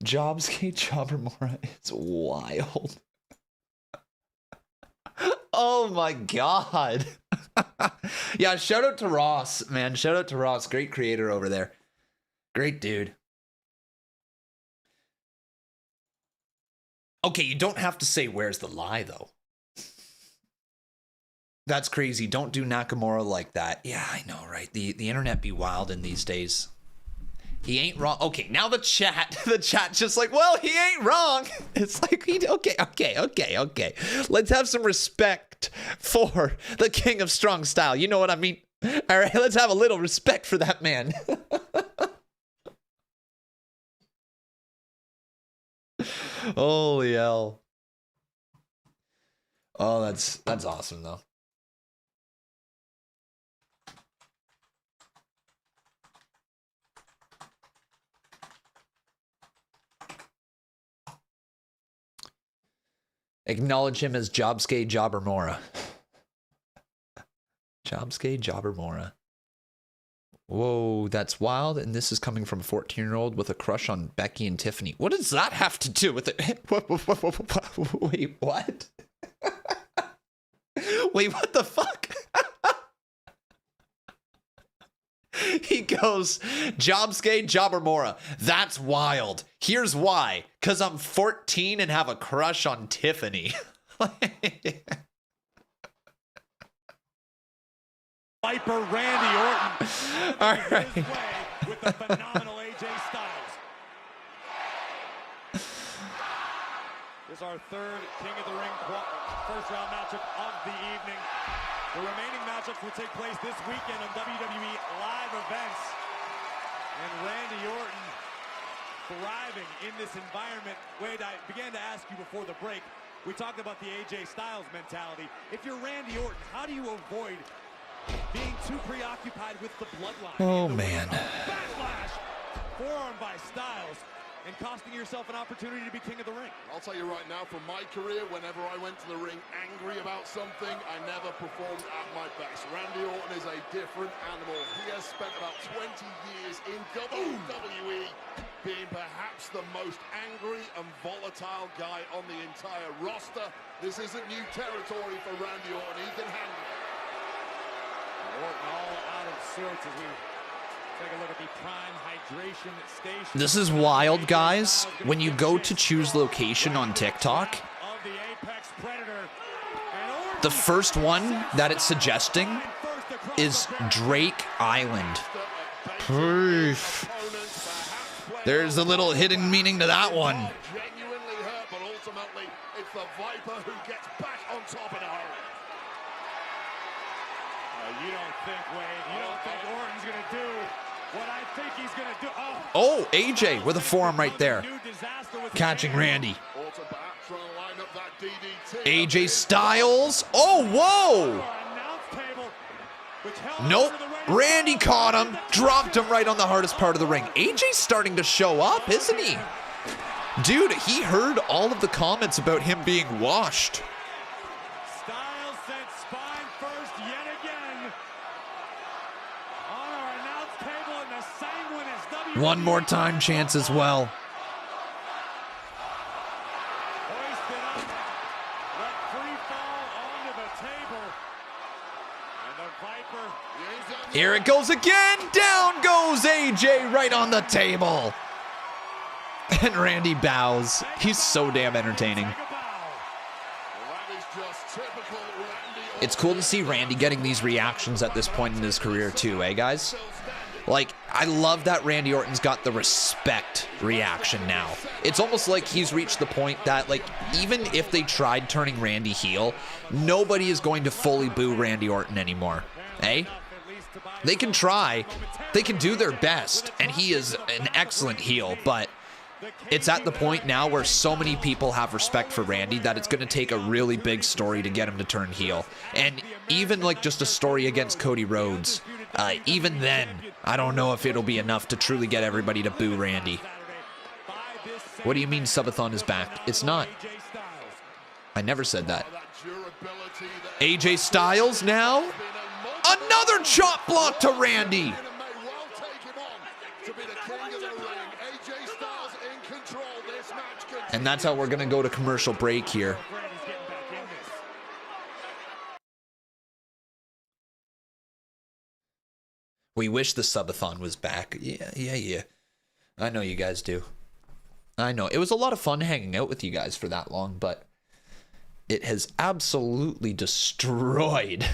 Jobsuke Jabamura is wild. Oh my God. Yeah, shout out to Ross, man. Shout out to Ross. Great creator over there. Great dude. Okay, you don't have to say where's the lie, though. That's crazy. Don't do Nakamura like that. Yeah, I know, right? The internet be wild in these days. He ain't wrong. Okay, now the chat just like, well, he ain't wrong. It's like, okay. Let's have some respect for the King of Strong Style. You know what I mean? All right, let's have a little respect for that man. Holy hell. Oh, that's awesome, though. Acknowledge him as Jobsuke Jabamura. Jobsuke Jabamura. Whoa, that's wild. And this is coming from a 14-year-old with a crush on Becky and Tiffany. What does that have to do with it? Wait, what? Wait, what the fuck? He goes, Jobsuke Jabamura. That's wild. Here's why. Because I'm 14 and have a crush on Tiffany. Viper Randy Orton. All right. His way with the phenomenal AJ Styles. This is our third King of the Ring first round matchup of the evening. The remaining matchups will take place this weekend on WWE live events. And Randy Orton thriving in this environment. Wade, I began to ask you before the break. We talked about the AJ Styles mentality. If you're Randy Orton, how do you avoid being too preoccupied with the bloodline? Oh, man. Backlash. Forearm by Styles. and costing yourself an opportunity to be king of the ring. I'll tell you right now, from my career, whenever I went to the ring angry about something, I never performed at my best. Randy Orton is a different animal. He has spent about 20 years in WWE being perhaps the most angry and volatile guy on the entire roster. This isn't new territory for Randy Orton. He can handle it. Orton all out of sorts as we take a look at the prime hydration station. This is wild, guys. When you go to choose location on TikTok, the first one that it's suggesting is Drake Island. Poof. There's a little hidden meaning to that one. Genuinely hurt, but ultimately it's the Viper who gets back on top in a hurry. You don't think, Wade, you don't think Orton's going to do what I think he's going to do. Oh, AJ with a forearm right there. Catching Randy. AJ Styles. Oh, whoa. Nope. Randy caught him. Dropped him right on the hardest part of the ring. AJ's starting to show up, isn't he? Dude, he heard all of the comments about him being washed. Styles sent spine first yet again. On our announce table in the sanguineous WWE. One more time chance as well. Hoisted up. Let free fall onto the table. And the Viper. Here it goes again. Down goes AJ right on the table. And Randy bows. He's so damn entertaining. It's cool to see Randy getting these reactions at this point in his career too, eh, guys? Like, I love that Randy Orton's got the respect reaction now. It's almost like he's reached the point that, like, even if they tried turning Randy heel, nobody is going to fully boo Randy Orton anymore, eh? They can try, they can do their best, and he is an excellent heel, but it's at the point now where so many people have respect for Randy that it's going to take a really big story to get him to turn heel. And even like just a story against Cody Rhodes, even then, I don't know if it'll be enough to truly get everybody to boo Randy. What do you mean Subathon is back? It's not. I never said that. AJ Styles now. Another chop block to Randy. And that's how we're going to go to commercial break here. We wish the subathon was back. Yeah. I know you guys do. I know. It was a lot of fun hanging out with you guys for that long, but it has absolutely destroyed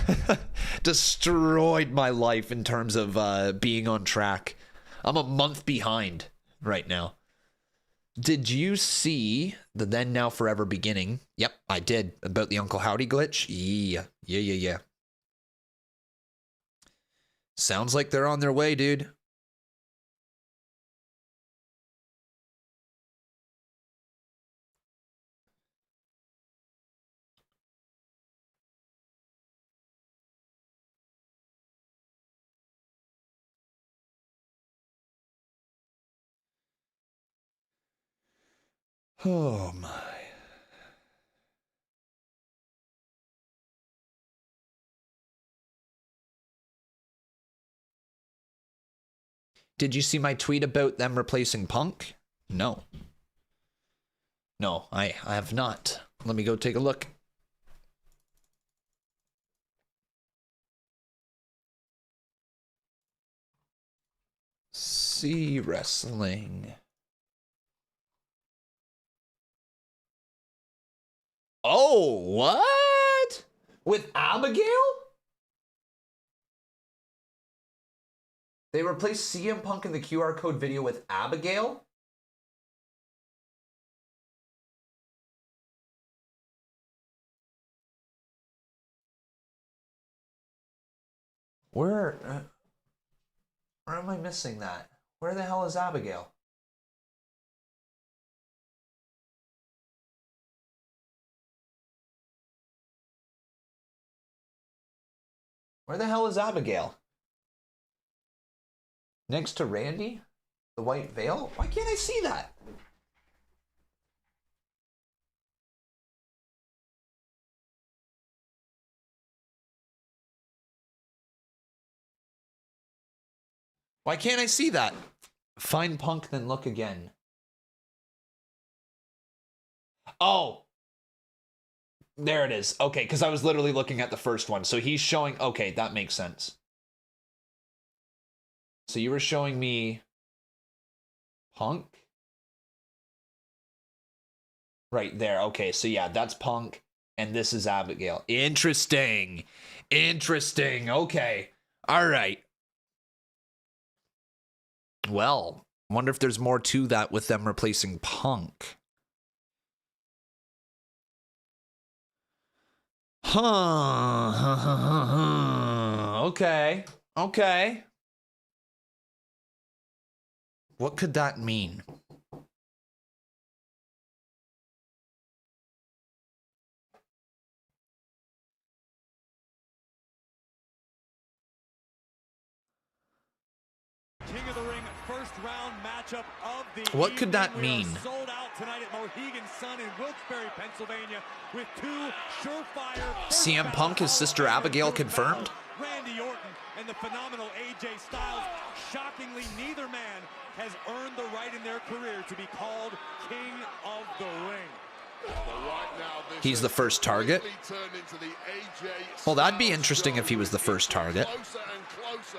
my life in terms of being on track. I'm a month behind right now. Did you see the Then Now Forever beginning? Yep, I did. About the Uncle Howdy glitch? Yeah. Sounds like they're on their way, dude. Oh my. Did you see my tweet about them replacing Punk? No. No, I have not. Let me go take a look. See wrestling. Oh, what? With Abigail? They replaced CM Punk in the QR code video with Abigail? Where am I missing that? Where the hell is Abigail? Where the hell is Abigail? Next to Randy? The white veil? Why can't I see that? Why can't I see that? Find Punk, then look again. Oh. There it is. Okay, because I was literally looking at the first one. So he's showing... Okay, that makes sense. So you were showing me... Punk? Right there. Okay, so yeah, that's Punk. And this is Abigail. Interesting. Interesting. Okay. All right. Well, wonder if there's more to that with them replacing Punk. Huh. Okay. Okay. What could that mean? King of the Ring first round matchup of the What could that mean? Sold out tonight at Mohegan Sun in Wilkes-Barre, Pennsylvania, with two surefire. CM Punk, his sister Abigail, confirmed. Randy Orton and the phenomenal AJ Styles. Shockingly, neither man has earned the right in their career to be called King of the Ring. He's the first target. Well, that'd be interesting if he was the first target. Closer and closer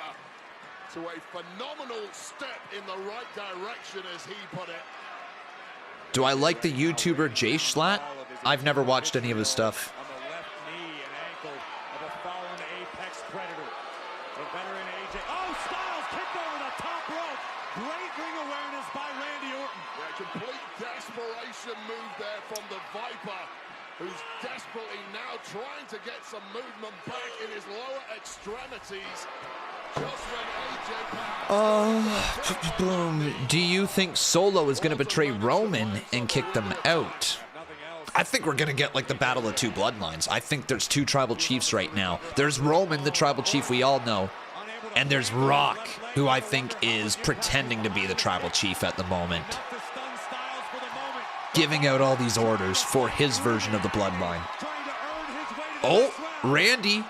to a phenomenal step in the right direction, as he put it. Do I like the YouTuber Jay Schlatt? I've never watched any of his stuff. On the left knee and ankle of a fallen Apex Predator. The veteran AJ. Oh, Styles kicked over the top rope. Great ring awareness by Randy Orton. Yeah, complete desperation move there from the Viper, who's desperately now trying to get some movement back in his lower extremities. Just when AJ Boom. Do you think Solo is going to betray Roman and kick them out? I think we're going to get like the battle of two bloodlines. I think there's two tribal chiefs right now. There's Roman, the tribal chief we all know. And there's Rock, who I think is pretending to be the tribal chief at the moment. Giving out all these orders for his version of the bloodline. Oh, Randy.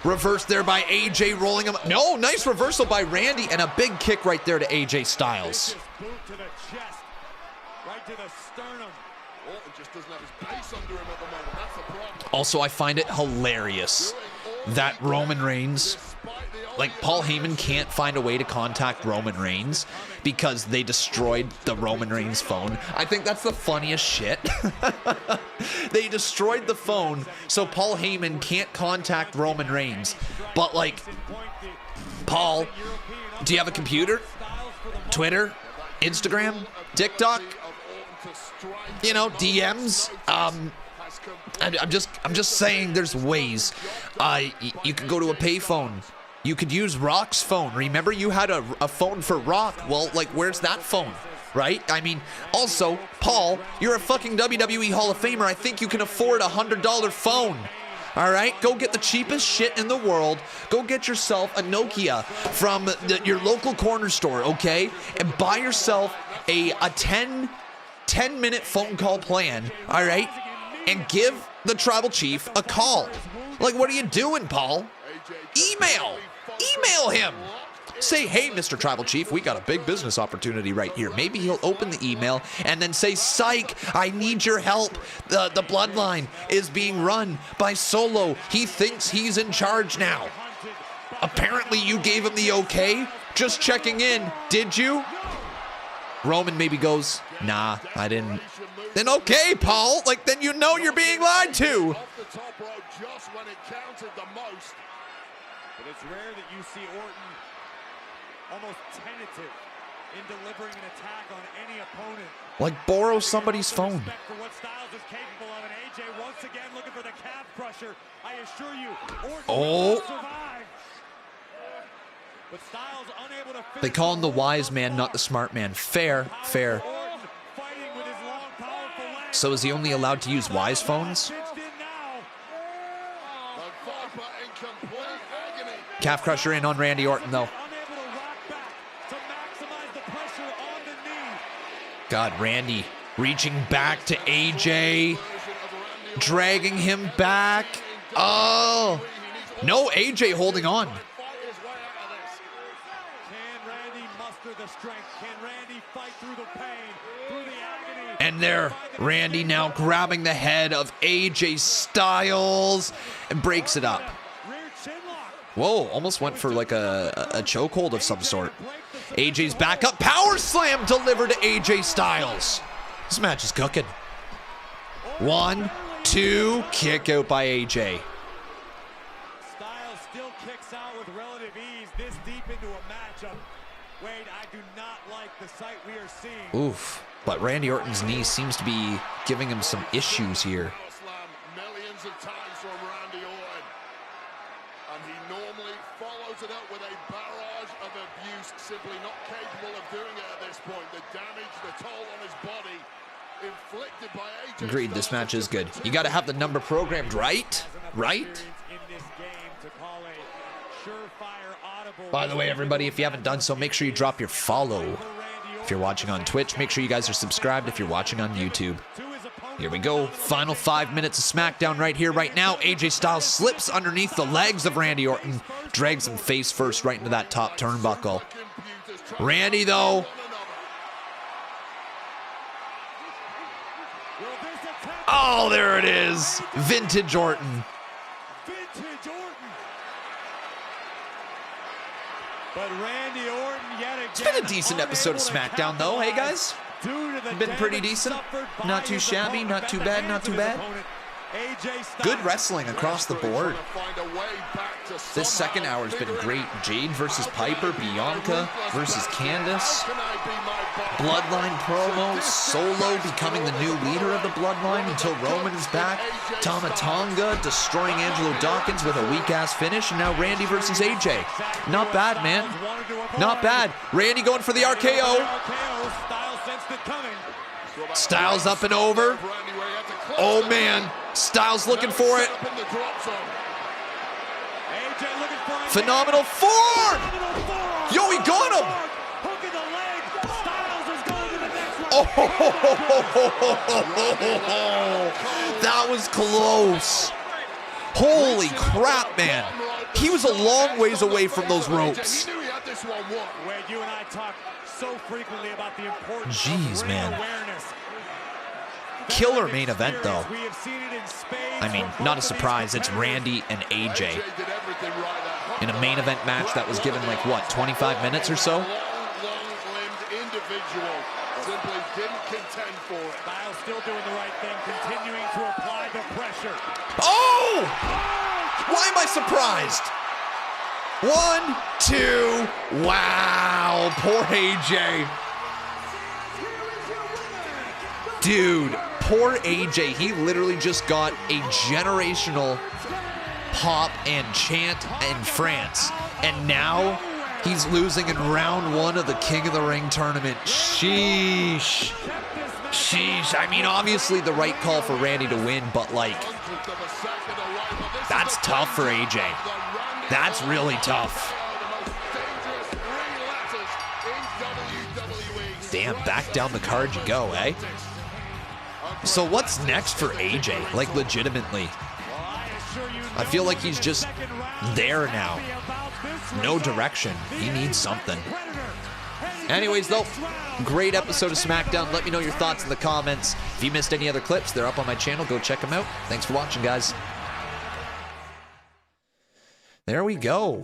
Reversed there by AJ, rolling him. No, nice reversal by Randy, and a big kick right there to AJ Styles. Boot to the chest, right to the sternum. Orton just doesn't have his base under him at the moment. That's the problem. Also, I find it hilarious that Roman Reigns, like Paul Heyman can't find a way to contact Roman Reigns because they destroyed the Roman Reigns phone. I think that's the funniest shit. They destroyed the phone so Paul Heyman can't contact Roman Reigns. But like, Paul, do you have a computer? Twitter? Instagram? TikTok? You know, DMs? I'm just saying there's ways. You could go to a payphone. You could use Rock's phone. Remember, you had a phone for Rock. Well, like, where's that phone? Right? I mean, also, Paul, you're a fucking WWE Hall of Famer. I think you can afford a $100 phone. All right? Go get the cheapest shit in the world. Go get yourself a Nokia from your local corner store, okay? And buy yourself a 10-minute phone call plan, all right? And give the tribal chief a call. Like, what are you doing, Paul? Email him. Say, hey, Mr. Tribal Chief, we got a big business opportunity right here. Maybe he'll open the email and then say, psych, I need your help. The bloodline is being run by Solo. He thinks he's in charge now. Apparently you gave him the okay. Just checking in. Did you? Roman maybe goes, nah, I didn't. Then okay, Paul. Like, then you know you're being lied to. Just when it counted the most. But it's rare that you see Orton almost tentative in delivering an attack on any opponent. Like, borrow somebody's phone. For what Styles is capable of, and AJ once again looking for the calf crusher. I assure you, Orton will survive. But Styles unable to finish. They call him the wise man, not the smart man. Fair. So is he only allowed to use wise phones? Calf crusher in on Randy Orton, though. God, Randy reaching back to AJ, dragging him back. Oh, no, AJ holding on. Can Randy muster the strength? Can Randy fight through the pain, through the agony? And there, Randy now grabbing the head of AJ Styles and breaks it up. Whoa, almost went for like a chokehold of some sort. AJ's back up, power slam delivered to AJ Styles. This match is cooking. 1, 2, kick out by AJ. Styles still kicks out with relative ease this deep into a matchup. Wade, I do not like the sight we are seeing. Oof, but Randy Orton's knee seems to be giving him some issues here. Millions of times from Randy Orton. And he normally follows it up with a barrage of abuse, simply not capable of doing it at this point. The damage, the toll on his body, inflicted by AJ. Agreed, this match is good. You got to have the number programmed right? Right? By the way, everybody, if you haven't done so, make sure you drop your follow. If you're watching on Twitch, make sure you guys are subscribed if you're watching on YouTube. Here we go. Final 5 minutes of SmackDown right here, right now. AJ Styles slips underneath the legs of Randy Orton, drags him face first right into that top turnbuckle. Randy, though. Oh, there it is. Vintage Orton. But Randy Orton yet again. It's been a decent episode of SmackDown, though. Hey, guys? Been pretty decent. Not too shabby, not too bad, not too bad. Good wrestling across the board. This second hour has been great. Jade versus Piper, Bianca versus Candice. Bloodline promo, Solo becoming the new leader of the Bloodline until Roman is back. Tama Tonga destroying Angelo Dawkins with a weak-ass finish. And now Randy versus AJ. Not bad, man. Not bad. Randy going for the RKO. Styles up and over. Oh, man. Styles looking for it. Phenomenal form. Yo, he got him. Oh, that was close. Holy crap, man. He was a long ways away from those ropes. Jeez, man. Killer main event, though. I mean, not a surprise. It's Randy and AJ in a main event match that was given, like, what, 25 minutes or so? Simply didn't contend for it. Styles still doing the right thing, continuing to apply the pressure. Oh! Why am I surprised? 1, 2. Wow, poor AJ. Dude, poor AJ. He literally just got a generational pop and chant in France. And now he's losing in round 1 of the King of the Ring tournament. Sheesh. Sheesh. I mean, obviously the right call for Randy to win, but, like, that's tough for AJ. That's really tough. Damn, back down the card you go, eh? So what's next for AJ? Like, legitimately. I feel like he's just there now. No direction. He needs something. Anyways, though, great episode of SmackDown. Let me know your thoughts in the comments. If you missed any other clips, they're up on my channel. Go check them out. Thanks for watching, guys. There we go.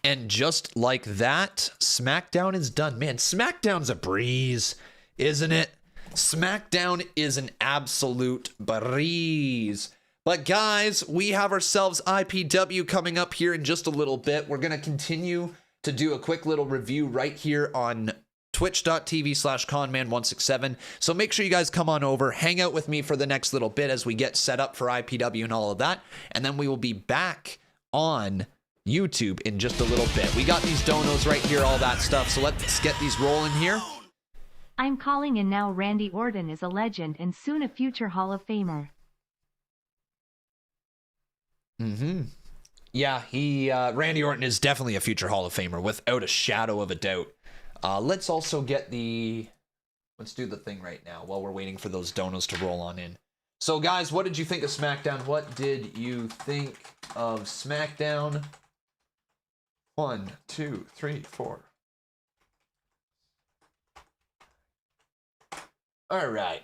And just like that, SmackDown is done. Man, SmackDown's a breeze, isn't it? SmackDown is an absolute breeze. But guys, we have ourselves IPW coming up here in just a little bit. We're going to continue to do a quick little review right here on twitch.tv/conman167. So make sure you guys come on over, hang out with me for the next little bit as we get set up for IPW and all of that. And then we will be back on YouTube in just a little bit. We got these donos right here, all that stuff. So let's get these rolling here. I'm calling in now. Randy Orton is a legend and soon a future Hall of Famer. Yeah, Randy Orton is definitely a future Hall of Famer without a shadow of a doubt. Let's also get the Let's do the thing right now while we're waiting for those donos to roll on in. So, guys, what did you think of SmackDown? What did you think of SmackDown? 1, 2, 3, 4. All right.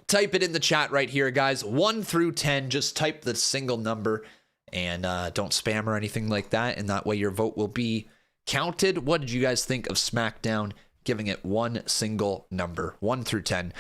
Type it in the chat right here, guys. 1 through 10. Just type the single number and don't spam or anything like that. And that way your vote will be counted. What did you guys think of SmackDown? Giving it one single number, 1 through 10.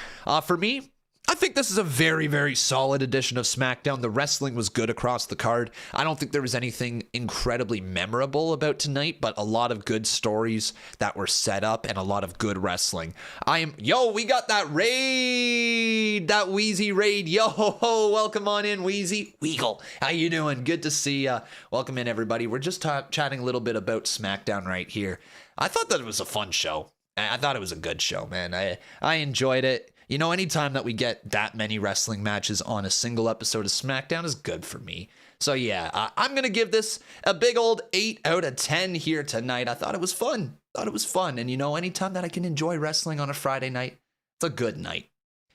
For me, I think this is a very, very solid edition of SmackDown. The wrestling was good across the card. I don't think there was anything incredibly memorable about tonight, but a lot of good stories that were set up and a lot of good wrestling. We got that raid, that Wheezy raid. Yo, welcome on in, Wheezy. Weagle, how you doing? Good to see ya. Welcome in, everybody. We're just chatting a little bit about SmackDown right here. I thought that it was a fun show. I thought it was a good show, man. I enjoyed it. You know, anytime that we get that many wrestling matches on a single episode of SmackDown is good for me. So yeah, I'm going to give this a big old 8 out of 10 here tonight. I thought it was fun. And you know, anytime that I can enjoy wrestling on a Friday night, it's a good night.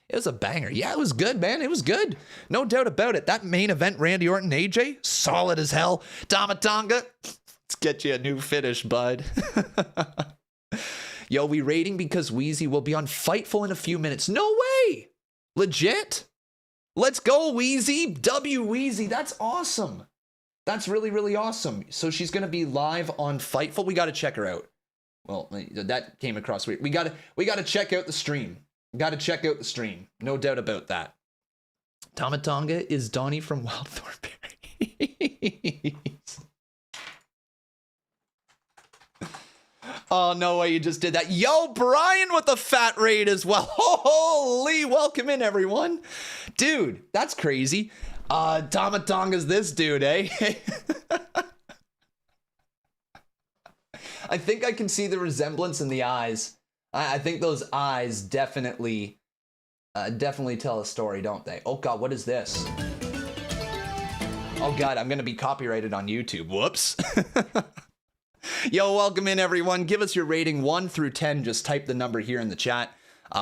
It was a banger. Yeah, it was good, man. It was good. No doubt about it. That main event, Randy Orton, AJ, solid as hell. Tama Tonga, let's get you a new finish, bud. Yo, we rating because Wheezy will be on Fightful in a few minutes. No way! Legit? Let's go, Wheezy. Wheezy, that's awesome. That's really, really awesome. So she's going to be live on Fightful. We got to check her out. Well, that came across weird. We got to check out the stream. No doubt about that. Tama Tonga is Donnie from Wild Thornberry. Oh, no way you just did that. Yo, Brian with the fat raid as well. Holy, welcome in, everyone. Dude, that's crazy. Tama Tonga's this dude, eh? I think I can see the resemblance in the eyes. I think those eyes definitely tell a story, don't they? Oh, God, what is this? Oh, God, I'm going to be copyrighted on YouTube. Whoops. Yo, welcome in, everyone. Give us your rating 1 through 10. Just type the number here in the chat.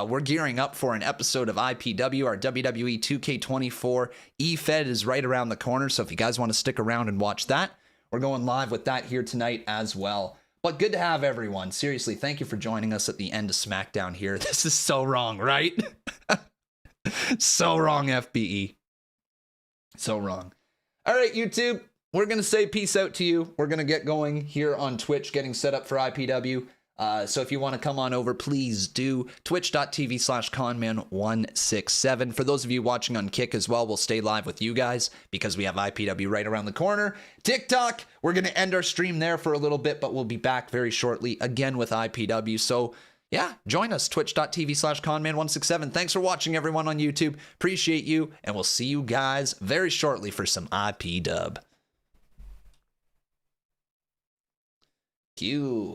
We're gearing up for an episode of IPW. Our WWE 2K24 E-Fed is right around the corner, so if you guys want to stick around and watch that, we're going live with that here tonight as well. But good to have everyone. Seriously, thank you for joining us at the end of SmackDown here. This is so wrong, right? So wrong, FBE. So wrong. All right, YouTube. We're going to say peace out to you. We're going to get going here on Twitch, getting set up for IPW. So if you want to come on over, please do. Twitch.tv/conman167. For those of you watching on Kick as well, we'll stay live with you guys because we have IPW right around the corner. TikTok, we're going to end our stream there for a little bit, but we'll be back very shortly again with IPW. So yeah, join us. Twitch.tv/conman167. Thanks for watching, everyone on YouTube. Appreciate you. And we'll see you guys very shortly for some IPW. Q.